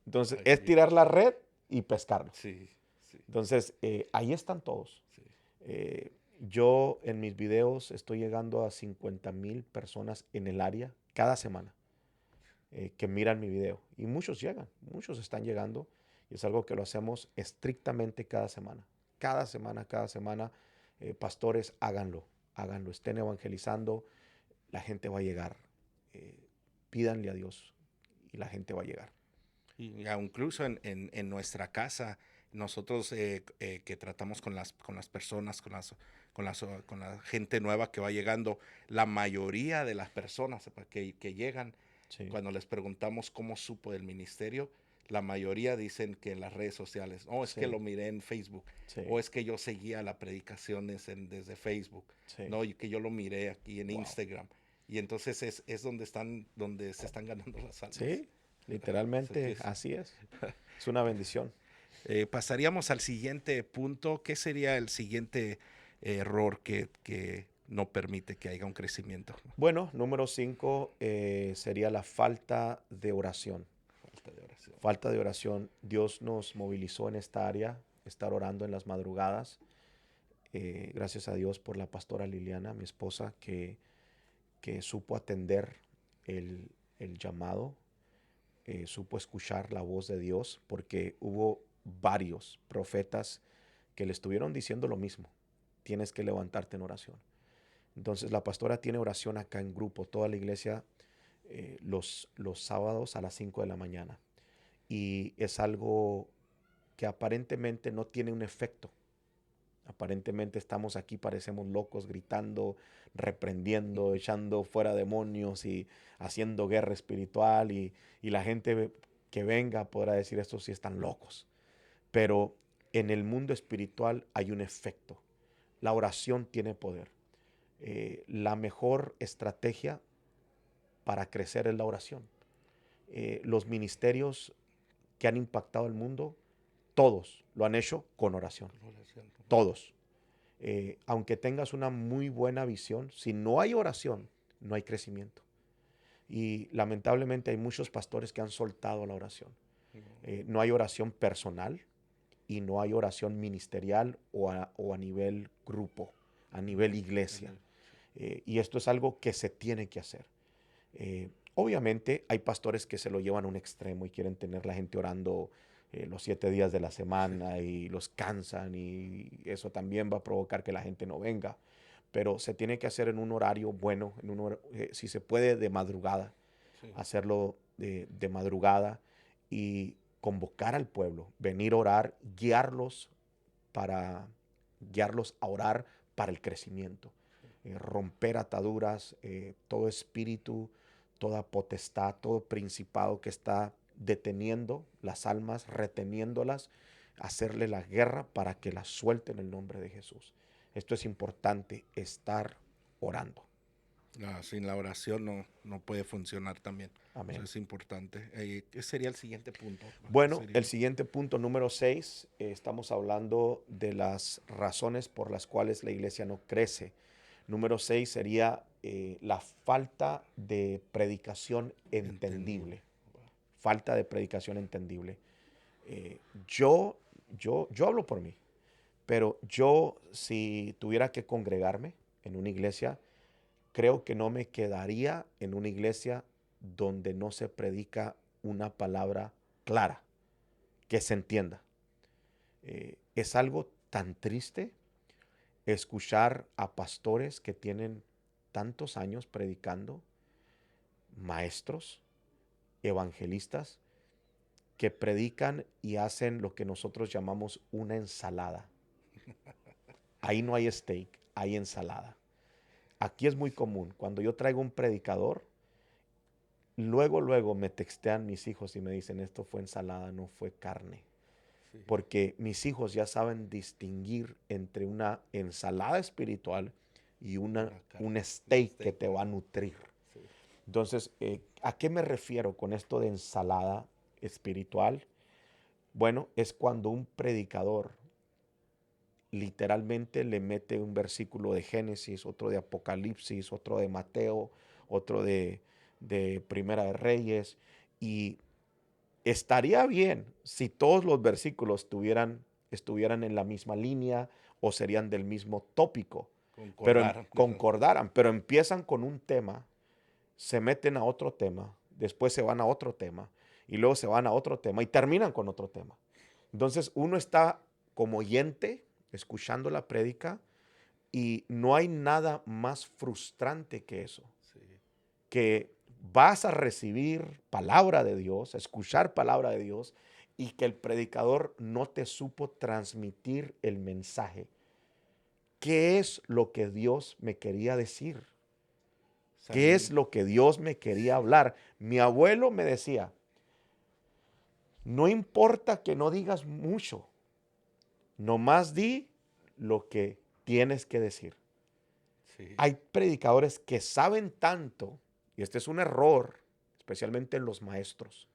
Entonces, es Aquí, tirar la red y pescarlo. sí, sí, Entonces, ahí están todos. sí. Eh, yo en mis videos estoy llegando a 50,000 personas en el área cada semana que miran mi video. Y muchos llegan, muchos están llegando. Y es algo que lo hacemos estrictamente cada semana. Cada semana, pastores, háganlo, háganlo, estén evangelizando, la gente va a llegar. Eh, Pídanle a Dios y la gente va a llegar. Y incluso en nuestra casa, nosotros que tratamos con las personas, con la gente nueva que va llegando, la mayoría de las personas que llegan, Sí, cuando les preguntamos cómo supo del ministerio, la mayoría dicen que en las redes sociales, oh, es que sí, lo miré en Facebook, sí, o es que yo seguía las predicaciones desde Facebook, sí. no, y que yo lo miré aquí en Wow. Instagram. Y entonces es donde se están ganando las almas. Sí, Así que literalmente sí. así es. Es una bendición. Pasaríamos al siguiente punto. ¿Qué sería el siguiente error que no permite que haya un crecimiento? Bueno, número 5 sería la falta de oración. Falta de oración. Falta de oración. Dios nos movilizó en esta área, estar orando en las madrugadas. Gracias a Dios por la pastora Liliana, mi esposa, que supo atender el llamado, supo escuchar la voz de Dios, porque hubo varios profetas que le estuvieron diciendo lo mismo. Tienes que levantarte en oración. Entonces la pastora tiene oración acá en grupo, toda la iglesia los sábados a las 5 de la mañana. Y es algo que aparentemente no tiene un efecto. Aparentemente estamos aquí, parecemos locos, gritando, reprendiendo, echando fuera demonios y haciendo guerra espiritual. Y la gente que venga podrá decir esto sí están locos. Pero en el mundo espiritual hay un efecto. La oración tiene poder. La mejor estrategia para crecer es la oración. Los ministerios que han impactado el mundo, todos lo han hecho con oración. Oración. Todos. Aunque tengas una muy buena visión, si no hay oración, no hay crecimiento. Y lamentablemente hay muchos pastores que han soltado la oración. No hay oración personal y no hay oración ministerial o a nivel grupo, a nivel iglesia. Y esto es algo que se tiene que hacer. Obviamente hay pastores que se lo llevan a un extremo y quieren tener la gente orando los 7 días de la semana y los cansan y eso también va a provocar que la gente no venga. Pero se tiene que hacer en un horario bueno, si se puede de madrugada, Sí. hacerlo de madrugada y convocar al pueblo, venir a orar, para guiarlos a orar para el crecimiento, romper ataduras, todo espíritu, toda potestad, todo principado que está deteniendo las almas, reteniéndolas, hacerle la guerra para que las suelten en el nombre de Jesús. Esto es importante, estar orando. Sin la oración no puede funcionar también. Eso Amén. es importante. ¿Qué sería el siguiente punto? ¿Qué Bueno, sería? el siguiente punto, número 6, estamos hablando de las razones por las cuales la iglesia no crece. Número 6 sería la falta de predicación Entendible. entendible. Falta de predicación entendible. Eh, yo, yo hablo por mí, pero yo, si tuviera que congregarme en una iglesia, creo que no me quedaría en una iglesia donde no se predica una palabra clara, que se entienda. Es algo tan triste escuchar a pastores que tienen tantos años predicando, maestros, evangelistas, que predican y hacen lo que nosotros llamamos una ensalada. Ahí no hay steak, hay ensalada. Aquí es muy común. Cuando yo traigo un predicador, luego me textean mis hijos y me dicen, esto fue ensalada, no fue carne. Sí. Porque mis hijos ya saben distinguir entre una ensalada espiritual y un steak que te va a nutrir. Sí. Entonces, ¿a qué me refiero con esto de ensalada espiritual? Bueno, es cuando un predicador literalmente le mete un versículo de Génesis, otro de Apocalipsis, otro de Mateo, otro de Primera de Reyes. Y estaría bien si todos los versículos estuvieran en la misma línea o serían del mismo tópico, pero Concordar. concordaran, pero empiezan con un tema, se meten a otro tema, después se van a otro tema y luego se van a otro tema y terminan con otro tema. Entonces uno está como oyente escuchando la prédica y no hay nada más frustrante que eso, Sí. que vas a recibir palabra de Dios, a escuchar palabra de Dios y que el predicador no te supo transmitir el mensaje. ¿Qué es lo que Dios me quería decir? ¿Qué es lo que Dios me quería hablar? Mi abuelo me decía, no importa que no digas mucho, nomás di lo que tienes que decir. Sí. Hay predicadores que saben tanto, y este es un error, especialmente en los maestros.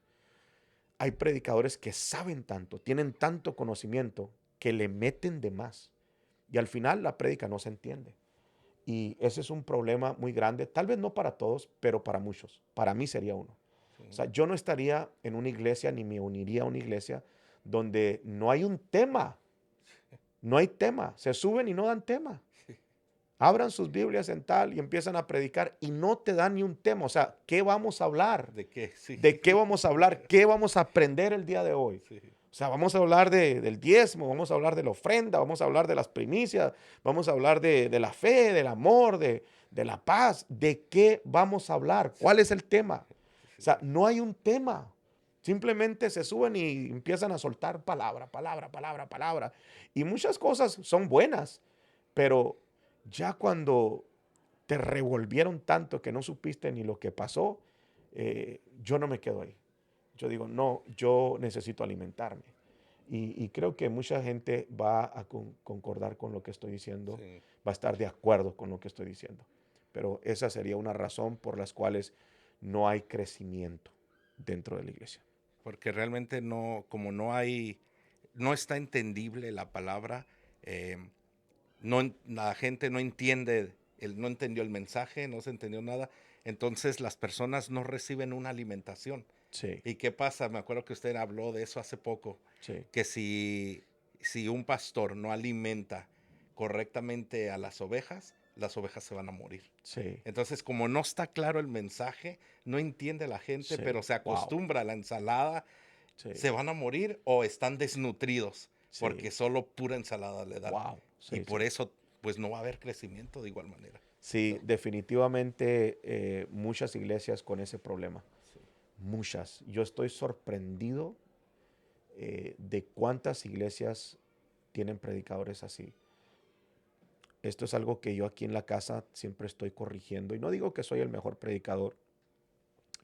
Hay predicadores que saben tanto, tienen tanto conocimiento, que le meten de más. Y al final la prédica no se entiende. Y ese es un problema muy grande, tal vez no para todos, pero para muchos. Para mí sería uno. Sí. O sea, yo no estaría en una iglesia ni me uniría a una iglesia donde no hay un tema. No hay tema. Se suben y no dan tema. Sí. Abran sus Biblias en tal y empiezan a predicar y no te dan ni un tema. O sea, ¿qué vamos a hablar? ¿De qué? Sí. ¿De qué vamos a hablar? ¿Qué vamos a aprender el día de hoy? Sí. O sea, vamos a hablar del diezmo, vamos a hablar de la ofrenda, vamos a hablar de las primicias, vamos a hablar de la fe, del amor, de la paz. ¿De qué vamos a hablar? ¿Cuál es el tema? O sea, no hay un tema. Simplemente se suben y empiezan a soltar palabra. Y muchas cosas son buenas, pero ya cuando te revolvieron tanto que no supiste ni lo que pasó, yo no me quedo ahí. Yo digo, no, yo necesito alimentarme. Y creo que mucha gente va a concordar con lo que estoy diciendo, Sí. va a estar de acuerdo con lo que estoy diciendo. Pero esa sería una razón por las cuales no hay crecimiento dentro de la iglesia. Porque realmente como no está entendible la palabra, la gente no entiende, no entendió el mensaje, no se entendió nada, entonces las personas no reciben una alimentación. Sí, ¿Y qué pasa? Me acuerdo que usted habló de eso hace poco, sí, que si un pastor no alimenta correctamente a las ovejas se van a morir. sí, Entonces, como no está claro el mensaje, no entiende la gente, sí. pero se Wow. acostumbra a la ensalada Sí. se van a morir o están desnutridos Sí. porque solo pura ensalada le dan. Wow. Y Sí, por sí. eso, pues no va a haber crecimiento de igual manera. Sí, definitivamente muchas iglesias con ese problema. Sí. Muchas. Yo estoy sorprendido de cuántas iglesias tienen predicadores así. Esto es algo que yo aquí en la casa siempre estoy corrigiendo. Y no digo que soy el mejor predicador.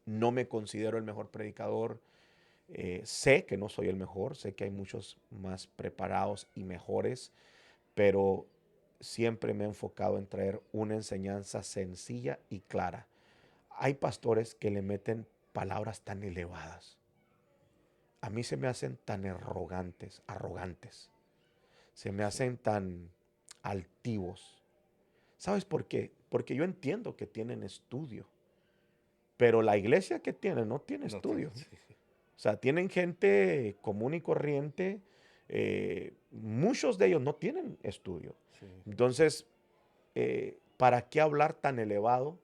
No me considero el mejor predicador. Sé que no soy el mejor. Sé que hay muchos más preparados y mejores. Pero siempre me he enfocado en traer una enseñanza sencilla y clara. Hay pastores que le meten palabras tan elevadas. A mí se me hacen tan arrogantes. Se me Sí. hacen tan altivos. ¿Sabes por qué? Porque yo entiendo que tienen estudio, pero la iglesia que tiene no tiene No tiene, estudio. sí. O sea, tienen gente común y corriente. Muchos de ellos no tienen estudio. Sí. Entonces, ¿para qué hablar tan elevado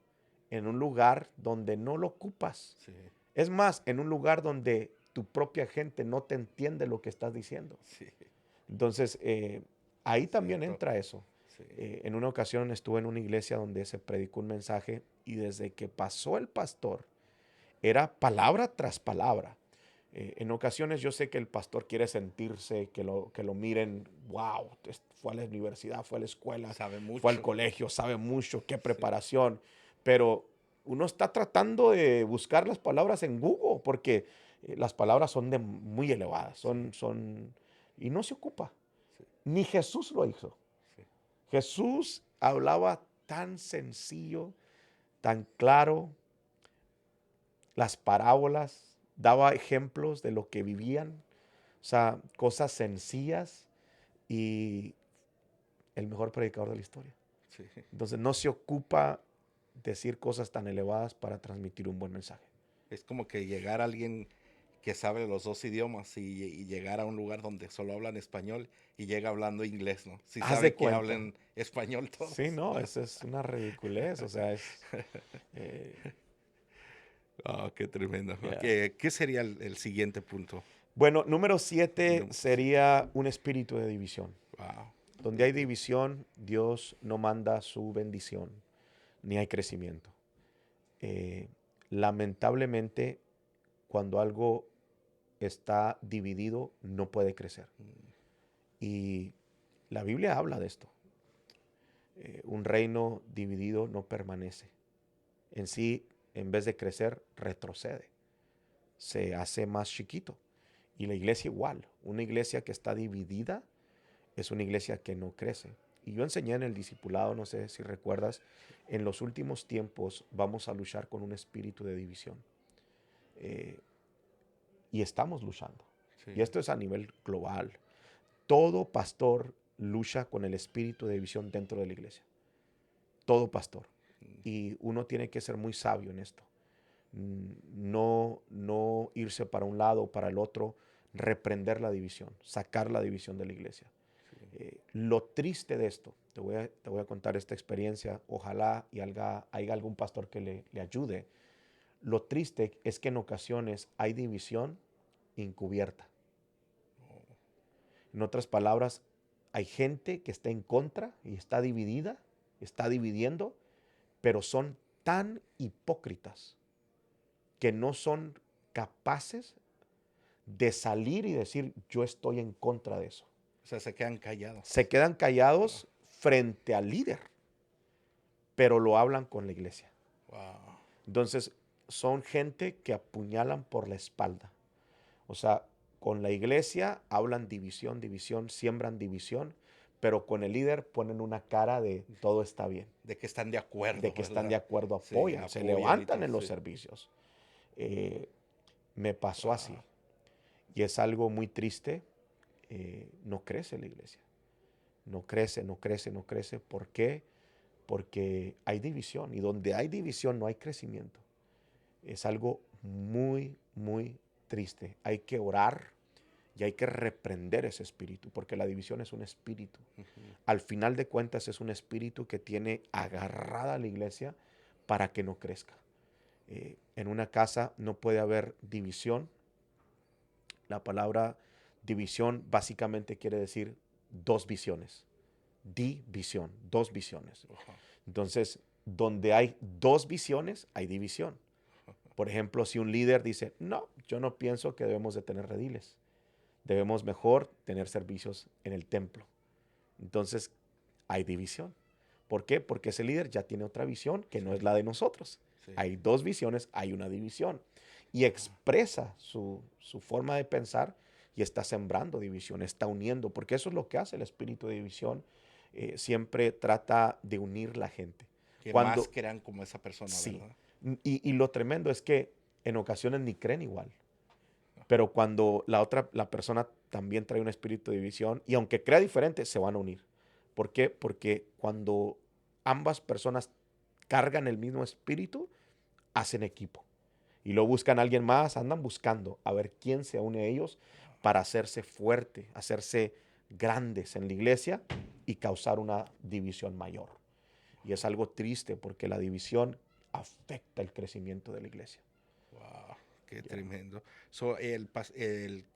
en un lugar donde no lo ocupas? Sí. Es más, en un lugar donde tu propia gente no te entiende lo que estás diciendo. Sí. Entonces, ahí también Cierto. entra eso. Sí. En una ocasión estuve en una iglesia donde se predicó un mensaje y desde que pasó el pastor, era palabra tras palabra. En ocasiones yo sé que el pastor quiere sentirse, que lo miren, wow, fue a la universidad, fue a la escuela, Sabe fue al mucho. colegio, sabe mucho, qué Sí. preparación, pero uno está tratando de buscar las palabras en Google porque las palabras son muy elevadas, y no se ocupa. Sí. Ni Jesús lo hizo. Sí. Jesús hablaba tan sencillo, tan claro, las parábolas, daba ejemplos de lo que vivían, o sea, cosas sencillas y el mejor predicador de la historia. Sí. Entonces no se ocupa decir cosas tan elevadas para transmitir un buen mensaje. Es como que llegar a alguien que sabe los dos idiomas y llegar a un lugar donde solo hablan español y llega hablando inglés, ¿no? Si Haz de saben que cuenta. hablen español Sí, todos. no, eso es una ridiculez, o sea, eh, Oh, qué tremendo. yeah. ¿Qué sería el siguiente punto? Bueno, número 7 Número 7. sería un espíritu de división. Wow. Donde hay división, Dios no manda su bendición, ni hay crecimiento. Eh, Lamentablemente, cuando algo está dividido, no puede crecer. Y la Biblia habla de esto. Un reino dividido no permanece. En sí, en vez de crecer, retrocede. Se hace más chiquito. Y la iglesia igual. Una iglesia que está dividida es una iglesia que no crece. Y yo enseñé en el discipulado, no sé si recuerdas, en los últimos tiempos vamos a luchar con un espíritu de división. Eh, y estamos luchando. Sí. Y esto es a nivel global. Todo pastor lucha con el espíritu de división dentro de la iglesia. Todo pastor. Y uno tiene que ser muy sabio en esto. No irse para un lado o para el otro, reprender la división, sacar la división de la iglesia. Lo triste de esto, te voy a contar esta experiencia, ojalá y haya algún pastor que le ayude. Lo triste es que en ocasiones hay división encubierta. En otras palabras, hay gente que está en contra y está dividida, está dividiendo, pero son tan hipócritas que no son capaces de salir y decir, yo estoy en contra de eso. O sea, se quedan callados. Se quedan callados frente al líder, pero lo hablan con la iglesia. Wow. Entonces, son gente que apuñalan por la espalda. O sea, con la iglesia hablan división, siembran división, pero con el líder ponen una cara de todo está bien, De que están de acuerdo, de que están de ¿verdad? acuerdo, Sí, apoyan, se apoyan y levantan todo, en los sí. servicios. Me pasó así Wow. y es algo muy triste. No crece la iglesia, no crece, no crece, no crece. ¿Por qué? Porque hay división y donde hay división no hay crecimiento. Es algo muy, muy triste. Hay que orar y hay que reprender ese espíritu, porque la división es un espíritu. Al final de cuentas es un espíritu que tiene agarrada a la iglesia para que no crezca. En una casa no puede haber división La palabra división básicamente quiere decir dos visiones. División, dos visiones. Ajá. Entonces, donde hay dos visiones, hay división. Por ejemplo, si un líder dice, no, yo no pienso que debemos de tener rediles. Debemos mejor tener servicios en el templo. Entonces, hay división. ¿Por qué? Porque ese líder ya tiene otra visión que no es la de nosotros. Sí. Hay dos visiones, hay una división. Y expresa su forma de pensar y está sembrando división, está uniendo, porque eso es lo que hace el espíritu de división. Siempre trata de unir la gente. Que Cuando, más crean como esa persona, sí, ¿verdad? y lo tremendo es que en ocasiones ni creen igual. Pero cuando la persona también trae un espíritu de división, y aunque crea diferente, se van a unir. ¿Por qué? Porque cuando ambas personas cargan el mismo espíritu, hacen equipo. Y lo buscan a alguien más, andan buscando a ver quién se une a ellos para hacerse fuerte, hacerse grandes en la iglesia y causar una división mayor. Y es algo triste porque la división afecta el crecimiento de la iglesia. Wow, qué Ya. tremendo. So,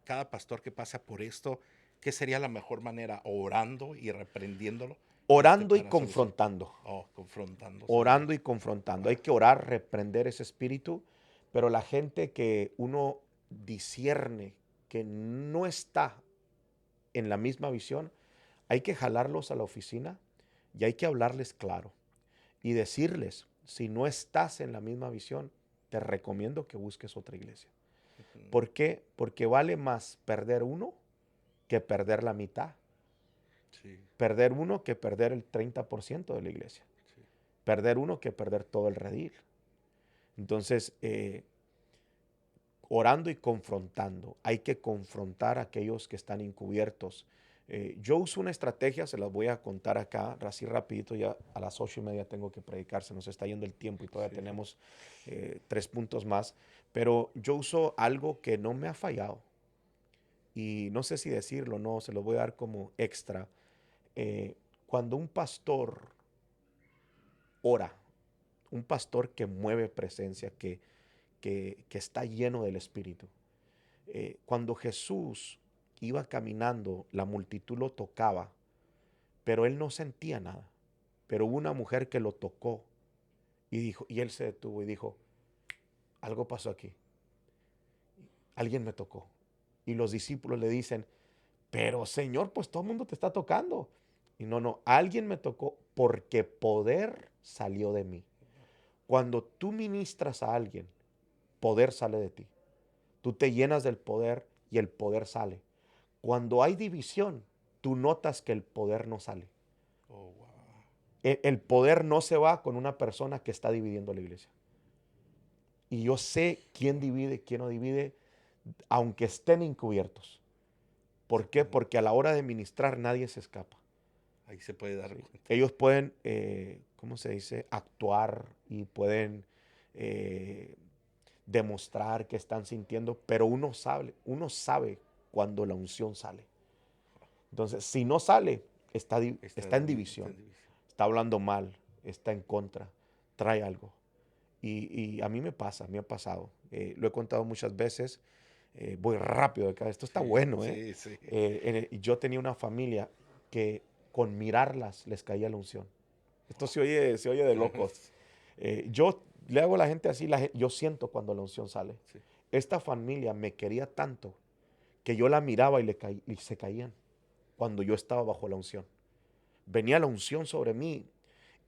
cada pastor que pasa por esto, ¿qué sería la mejor manera? Orando y reprendiéndolo Orando y para solución. confrontando. Oh, confrontando Orando solamente. y confrontando. Hay Wow. que orar, reprender ese espíritu, pero la gente que uno discierne que no está en la misma visión, hay que jalarlos a la oficina y hay que hablarles claro y decirles, si no estás en la misma visión, te recomiendo que busques otra iglesia. Ujú. ¿Por qué? Porque vale más perder uno que perder la mitad. Sí, Perder uno que perder el 30% de la iglesia. sí. Perder uno que perder todo el redil. Entonces, orando y confrontando. Hay que confrontar a aquellos que están encubiertos. Yo uso una estrategia, se las voy a contar acá, así rapidito, ya a las 8:30 tengo que predicar, se nos está yendo el tiempo y todavía Sí. tenemos 3 puntos más, pero yo uso algo que no me ha fallado y no sé si decirlo, no, se lo voy a dar como extra. Cuando un pastor ora, un pastor que mueve presencia, que está lleno del Espíritu, cuando Jesús iba caminando, la multitud lo tocaba, pero él no sentía nada. Pero hubo una mujer que lo tocó y dijo, y él se detuvo y dijo, algo pasó aquí. Alguien me tocó. Y los discípulos le dicen, pero Señor, pues todo el mundo te está tocando. Y no, alguien me tocó porque poder salió de mí. Cuando tú ministras a alguien, poder sale de ti. Tú te llenas del poder y el poder sale. Cuando hay división, tú notas que el poder no sale. Oh, wow. El poder no se va con una persona que está dividiendo la iglesia. Y yo sé quién divide, quién no divide, aunque estén encubiertos. Se ¿Por qué? puede- Porque a la hora de ministrar nadie se escapa. Ahí se puede dar ¿Sí? cuenta. Ellos pueden, ¿cómo se dice? Actuar y pueden eh, demostrar que están sintiendo, pero uno sabe cuando la unción sale. Entonces, si no sale, está en Está división, en división. está hablando mal, está en contra, trae algo. Y a mí me pasa, me ha pasado. Lo he contado muchas veces. Voy rápido de acá. Esto está Sí, bueno, ¿eh? sí, sí. Yo tenía una familia que con mirarlas les caía la unción. Esto se oye de locos. Yo le hago a la gente así, yo siento cuando la unción sale. Sí. Esta familia me quería tanto que yo la miraba y se caían cuando yo estaba bajo la unción. Venía la unción sobre mí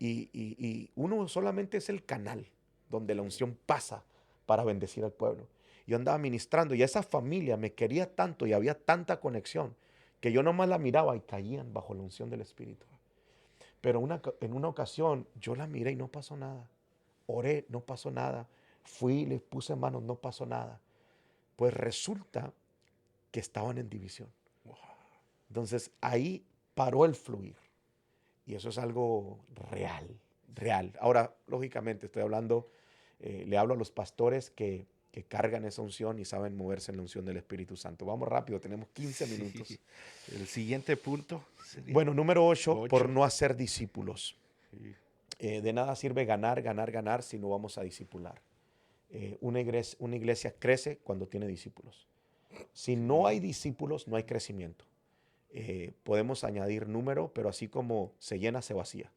y uno solamente es el canal donde la unción pasa para bendecir al pueblo. Yo andaba ministrando y esa familia me quería tanto y había tanta conexión que yo nomás la miraba y caían bajo la unción del Espíritu. Pero en una ocasión yo la miré y no pasó nada. Oré, no pasó nada. Fui, les puse manos, no pasó nada. Pues resulta que estaban en división. Wow. Entonces ahí paró el fluir. Y eso es algo real, real. Ahora, lógicamente, le hablo a los pastores que cargan esa unción y saben moverse en la unción del Espíritu Santo. Vamos rápido, tenemos 15 minutos. Sí. El siguiente punto sería Bueno, número 8, por 8. no hacer discípulos. Sí. De nada sirve ganar, ganar, ganar si no vamos a discipular. Una iglesia crece cuando tiene discípulos. Si no hay discípulos, no hay crecimiento. Podemos añadir número, pero así como se llena, se vacía.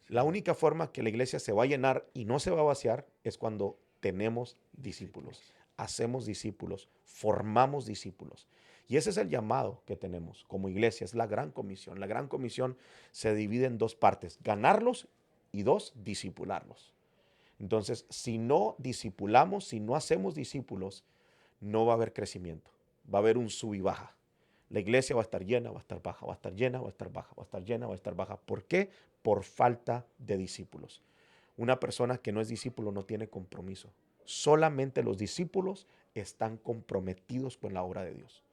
La única forma que la iglesia se va a llenar y no se va a vaciar es cuando tenemos discípulos, hacemos discípulos, formamos discípulos. Y ese es el llamado que tenemos como iglesia, es la gran comisión. La gran comisión se divide en dos partes, ganarlos y dos, discipularlos. Entonces, si no discipulamos, si no hacemos discípulos, no va a haber crecimiento, va a haber un sub y baja. La iglesia va a estar llena, va a estar baja, va a estar llena, va a estar baja, va a estar llena, va a estar baja. ¿Por qué? Por falta de discípulos. Una persona que no es discípulo no tiene compromiso. Solamente los discípulos están comprometidos con la obra de Dios.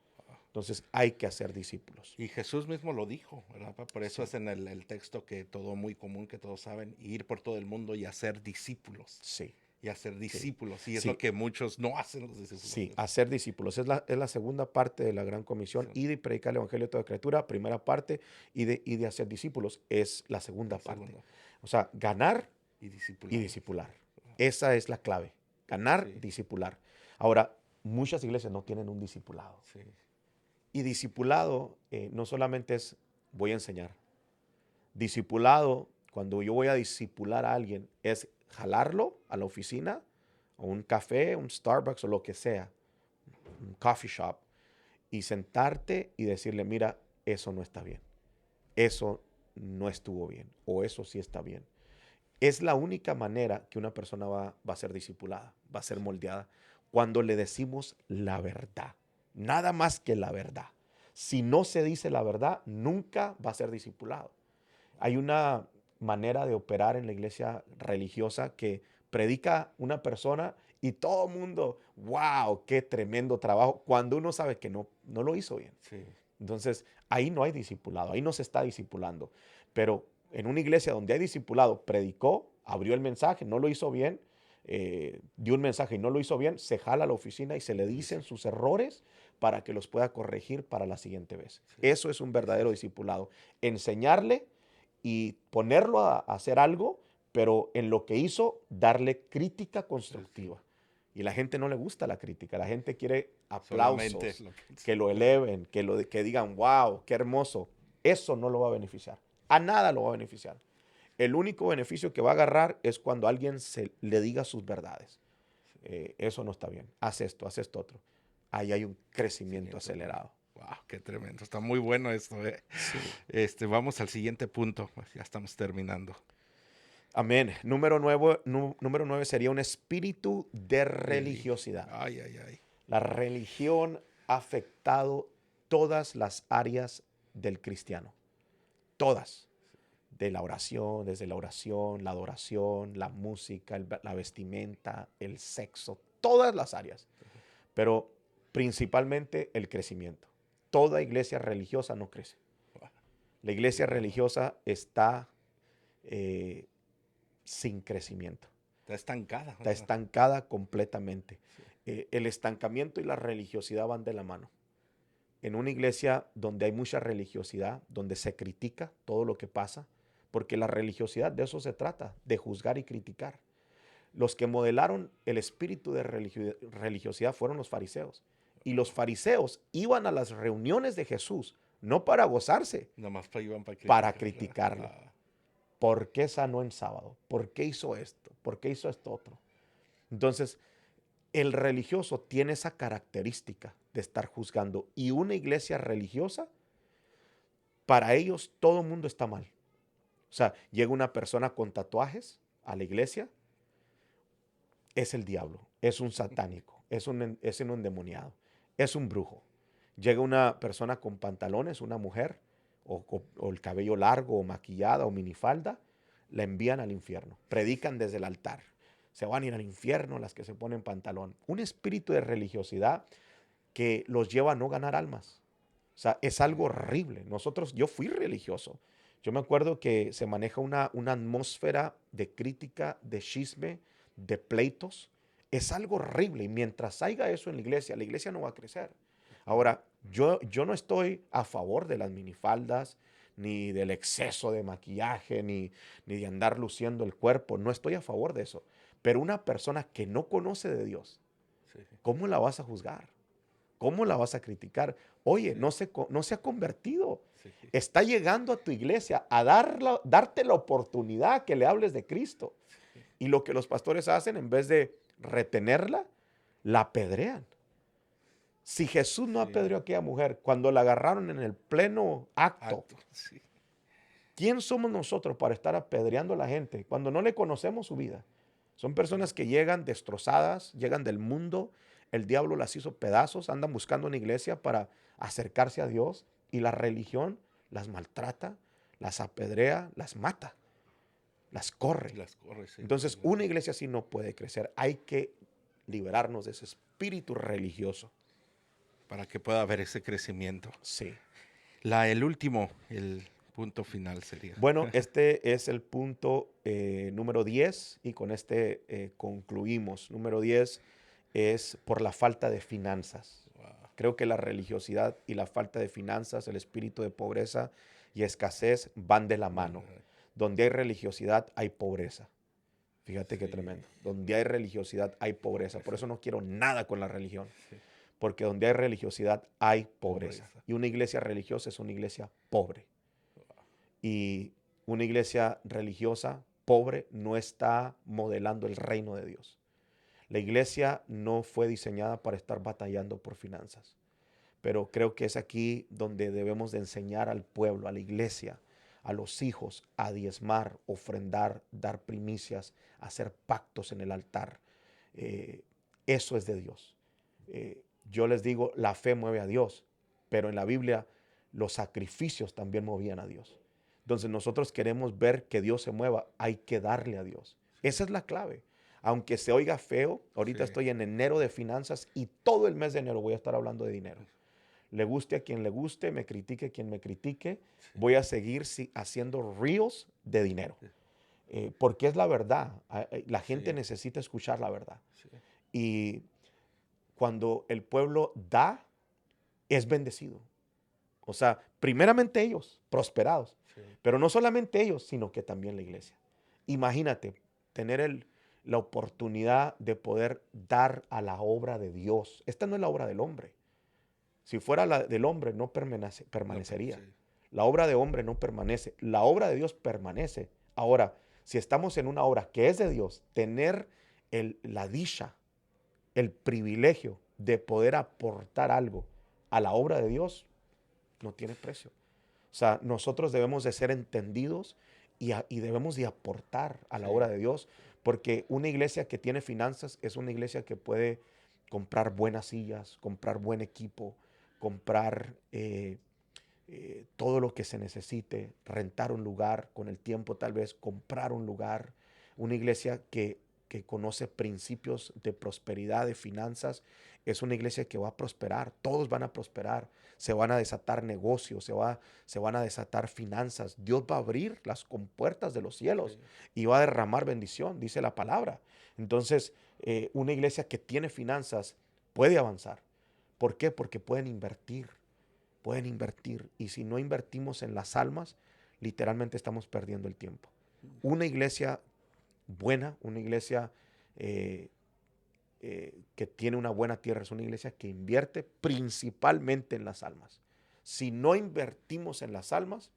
Entonces hay que hacer discípulos. Y Jesús mismo lo dijo, ¿verdad? Por eso Sí. es en el texto que todo muy común, que todos saben, ir por todo el mundo y hacer discípulos. Sí. Y hacer Sí. discípulos. Y es Sí. lo que muchos no hacen los discípulos. Sí, hacer discípulos. Es la segunda parte de la gran comisión. Sí. Ir y predicar el evangelio de toda criatura, primera parte, y de hacer discípulos es la segunda parte. Segundo. O sea, ganar Y discipular. y discipular. Esa es la clave. Ganar, Sí. discipular. Ahora, muchas iglesias no tienen un discipulado. Sí. Y discipulado no solamente es voy a enseñar. Discipulado, cuando yo voy a discipular a alguien, es jalarlo a la oficina, a un café, un Starbucks o lo que sea, un coffee shop, y sentarte y decirle, mira, eso no está bien. Eso no estuvo bien. O eso sí está bien. Es la única manera que una persona va a ser discipulada, va a ser moldeada, cuando le decimos la verdad. Nada más que la verdad. Si no se dice la verdad, nunca va a ser discipulado. Hay una manera de operar en la iglesia religiosa que predica una persona y todo el mundo, wow, qué tremendo trabajo, cuando uno sabe que no lo hizo bien. Sí. Entonces, ahí no hay discipulado, ahí no se está discipulando. Pero en una iglesia donde hay discipulado, predicó, abrió el mensaje, no lo hizo bien, dio un mensaje y no lo hizo bien, se jala a la oficina y se le dicen sus errores para que los pueda corregir para la siguiente vez. Sí. Eso es un verdadero discipulado. Enseñarle y ponerlo a hacer algo, pero en lo que hizo, darle crítica constructiva. Y la gente no le gusta la crítica, la gente quiere Solamente aplausos, lo que lo eleven, que digan, wow, qué hermoso. Eso no lo va a beneficiar. A nada lo va a beneficiar. El único beneficio que va a agarrar es cuando alguien le diga sus verdades. Eso no está bien. Haz esto otro. Ahí hay un crecimiento acelerado. Wow, qué tremendo. Está muy bueno esto. Sí. Vamos al siguiente punto. Ya estamos terminando. Amén. Número 9 sería un espíritu de religiosidad. Ay, ay, ay. La religión ha afectado todas las áreas del cristiano. Todas. Desde la oración, la adoración, la música, la vestimenta, el sexo, todas las áreas. Pero principalmente el crecimiento. Toda iglesia religiosa no crece. La iglesia religiosa está sin crecimiento. Está estancada. Está estancada completamente. Sí. El estancamiento y la religiosidad van de la mano. En una iglesia donde hay mucha religiosidad, donde se critica todo lo que pasa, porque la religiosidad de eso se trata, de juzgar y criticar. Los que modelaron el espíritu de religiosidad fueron los fariseos. Y los fariseos iban a las reuniones de Jesús, no para gozarse, nomás iban para criticarlo. ¿Por qué sanó en sábado? ¿Por qué hizo esto? ¿Por qué hizo esto otro? Entonces, el religioso tiene esa característica de estar juzgando. Y una iglesia religiosa, para ellos todo el mundo está mal. O sea, llega una persona con tatuajes a la iglesia, es el diablo, es un satánico, es un endemoniado, es un brujo. Llega una persona con pantalones, una mujer, o el cabello largo, o maquillada, o minifalda, la envían al infierno. Predican desde el altar. Se van a ir al infierno las que se ponen pantalón. Un espíritu de religiosidad que los lleva a no ganar almas. O sea, es algo horrible. Yo fui religioso. Yo me acuerdo que se maneja una atmósfera de crítica, de chisme, de pleitos. Es algo horrible. Y mientras haya eso en la iglesia no va a crecer. Ahora, yo no estoy a favor de las minifaldas, ni del exceso de maquillaje, ni de andar luciendo el cuerpo. No estoy a favor de eso. Pero una persona que no conoce de Dios, ¿cómo la vas a juzgar? ¿Cómo la vas a criticar? Oye, Sí. no se ha convertido. Sí. Está llegando a tu iglesia a darte la oportunidad que le hables de Cristo. Sí. Y lo que los pastores hacen, en vez de retenerla, la apedrean. Si Jesús no Sí. apedreó a aquella mujer cuando la agarraron en el pleno acto, Acto. Sí. ¿quién somos nosotros para estar apedreando a la gente cuando no le conocemos su vida? Son personas que llegan destrozadas, llegan del mundo, el diablo las hizo pedazos, andan buscando una iglesia para acercarse a Dios y la religión las maltrata, las apedrea, las mata, las corre. Las corre, sí. Entonces, una iglesia así no puede crecer. Hay que liberarnos de ese espíritu religioso. Para que pueda haber ese crecimiento. Sí. El punto final sería. Bueno, este es el punto número 10 y con este concluimos. Número 10 es por la falta de finanzas. Wow. Creo que la religiosidad y la falta de finanzas, el espíritu de pobreza y escasez van de la mano. Donde hay religiosidad hay pobreza. Fíjate qué Sí. tremendo. Donde hay religiosidad hay pobreza. Por eso no quiero nada con la religión. Sí. Porque donde hay religiosidad hay pobreza. Pobreza. Y una iglesia religiosa es una iglesia pobre. Y una iglesia religiosa pobre no está modelando el reino de Dios. La iglesia no fue diseñada para estar batallando por finanzas. Pero creo que es aquí donde debemos de enseñar al pueblo, a la iglesia, a los hijos, a diezmar, ofrendar, dar primicias, hacer pactos en el altar. Eso es de Dios. Yo les digo, la fe mueve a Dios, pero en la Biblia los sacrificios también movían a Dios. Entonces nosotros queremos ver que Dios se mueva, hay que darle a Dios. Esa es la clave. Aunque se oiga feo, ahorita Sí. estoy en enero de finanzas y todo el mes de enero voy a estar hablando de dinero. Le guste a quien le guste, me critique quien me critique, voy a seguir haciendo reels de dinero. Porque es la verdad. La gente Sí. necesita escuchar la verdad. Sí. Y cuando el pueblo da, es bendecido. O sea, primeramente ellos, prosperados. Sí. Pero no solamente ellos, sino que también la iglesia. Imagínate tener la oportunidad de poder dar a la obra de Dios. Esta no es la obra del hombre. Si fuera la del hombre, no permanecería. Sí. La obra de hombre no permanece. La obra de Dios permanece. Ahora, si estamos en una obra que es de Dios, tener la dicha, el privilegio de poder aportar algo a la obra de Dios, no tiene precio. O sea, nosotros debemos de ser entendidos y debemos de aportar a la Sí. obra de Dios, porque una iglesia que tiene finanzas es una iglesia que puede comprar buenas sillas, comprar buen equipo, comprar todo lo que se necesite, rentar un lugar, con el tiempo tal vez comprar un lugar. Una iglesia que conoce principios de prosperidad, de finanzas, es una iglesia que va a prosperar, todos van a prosperar, se van a desatar negocios, se van a desatar finanzas, Dios va a abrir las compuertas de los cielos Sí. y va a derramar bendición, dice la palabra. Entonces, una iglesia que tiene finanzas puede avanzar. ¿Por qué? Porque pueden invertir. Y si no invertimos en las almas, literalmente estamos perdiendo el tiempo. Una iglesia buena, una iglesia que tiene una buena tierra, es una iglesia que invierte principalmente en las almas. Si no invertimos en las almas,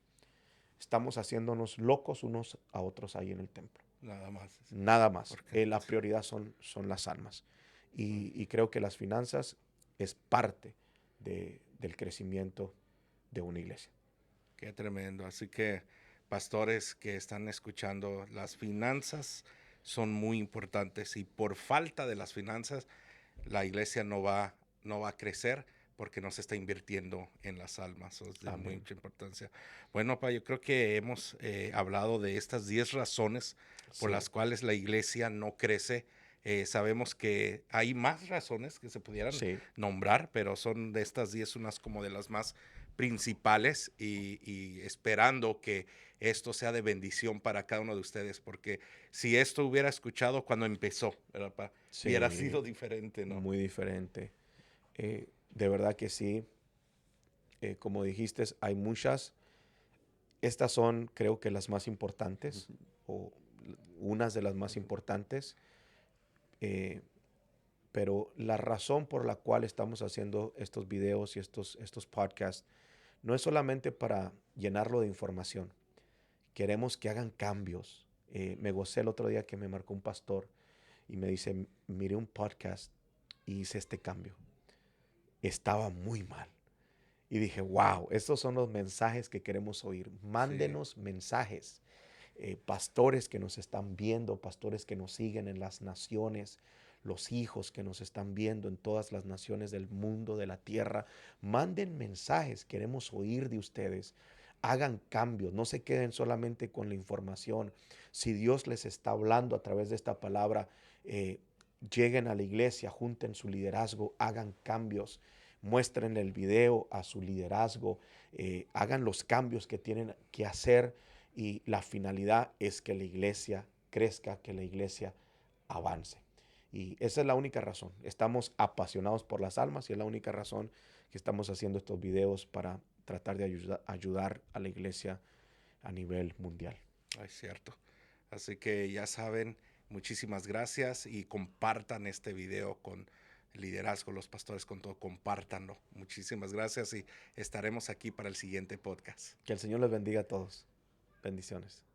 estamos haciéndonos locos unos a otros ahí en el templo. Nada más. Nada más. Porque La prioridad son las almas. Y creo que las finanzas es parte del crecimiento de una iglesia. qué tremendo. Así que, pastores que están escuchando, las finanzas son muy importantes y por falta de las finanzas, la iglesia no va a crecer porque no se está invirtiendo en las almas. Eso es de Amén. mucha importancia. Bueno, pa, yo creo que hemos hablado de estas 10 razones por Sí. las cuales la iglesia no crece. Sabemos que hay más razones que se pudieran Sí. nombrar, pero son de estas 10 unas como de las más principales y esperando que esto sea de bendición para cada uno de ustedes, porque si esto hubiera escuchado cuando empezó, ¿verdad, pa? Sí, Hubiera sido diferente, ¿no? muy diferente. De verdad que sí. Como dijiste, hay muchas. Estas son, creo que las más importantes, o unas de las más importantes. pero la razón por la cual estamos haciendo estos videos y estos podcasts no es solamente para llenarlo de información. Queremos que hagan cambios. Me gocé el otro día que me marcó un pastor y me dice, miré un podcast y hice este cambio. Estaba muy mal. Y dije, wow, estos son los mensajes que queremos oír. Sí, Mándenos mensajes. Pastores que nos están viendo, pastores que nos siguen en las naciones, los hijos que nos están viendo en todas las naciones del mundo, de la tierra. Manden mensajes, queremos oír de ustedes. Hagan cambios, no se queden solamente con la información. Si Dios les está hablando a través de esta palabra, lleguen a la iglesia, junten su liderazgo, hagan cambios, muestren el video a su liderazgo, hagan los cambios que tienen que hacer y la finalidad es que la iglesia crezca, que la iglesia avance. Y esa es la única razón. Estamos apasionados por las almas y es la única razón que estamos haciendo estos videos para tratar de ayudar a la iglesia a nivel mundial. es cierto. Así que ya saben, muchísimas gracias y compartan este video con el liderazgo, los pastores, con todo, compártanlo. Muchísimas gracias y estaremos aquí para el siguiente podcast. Que el Señor les bendiga a todos. Bendiciones.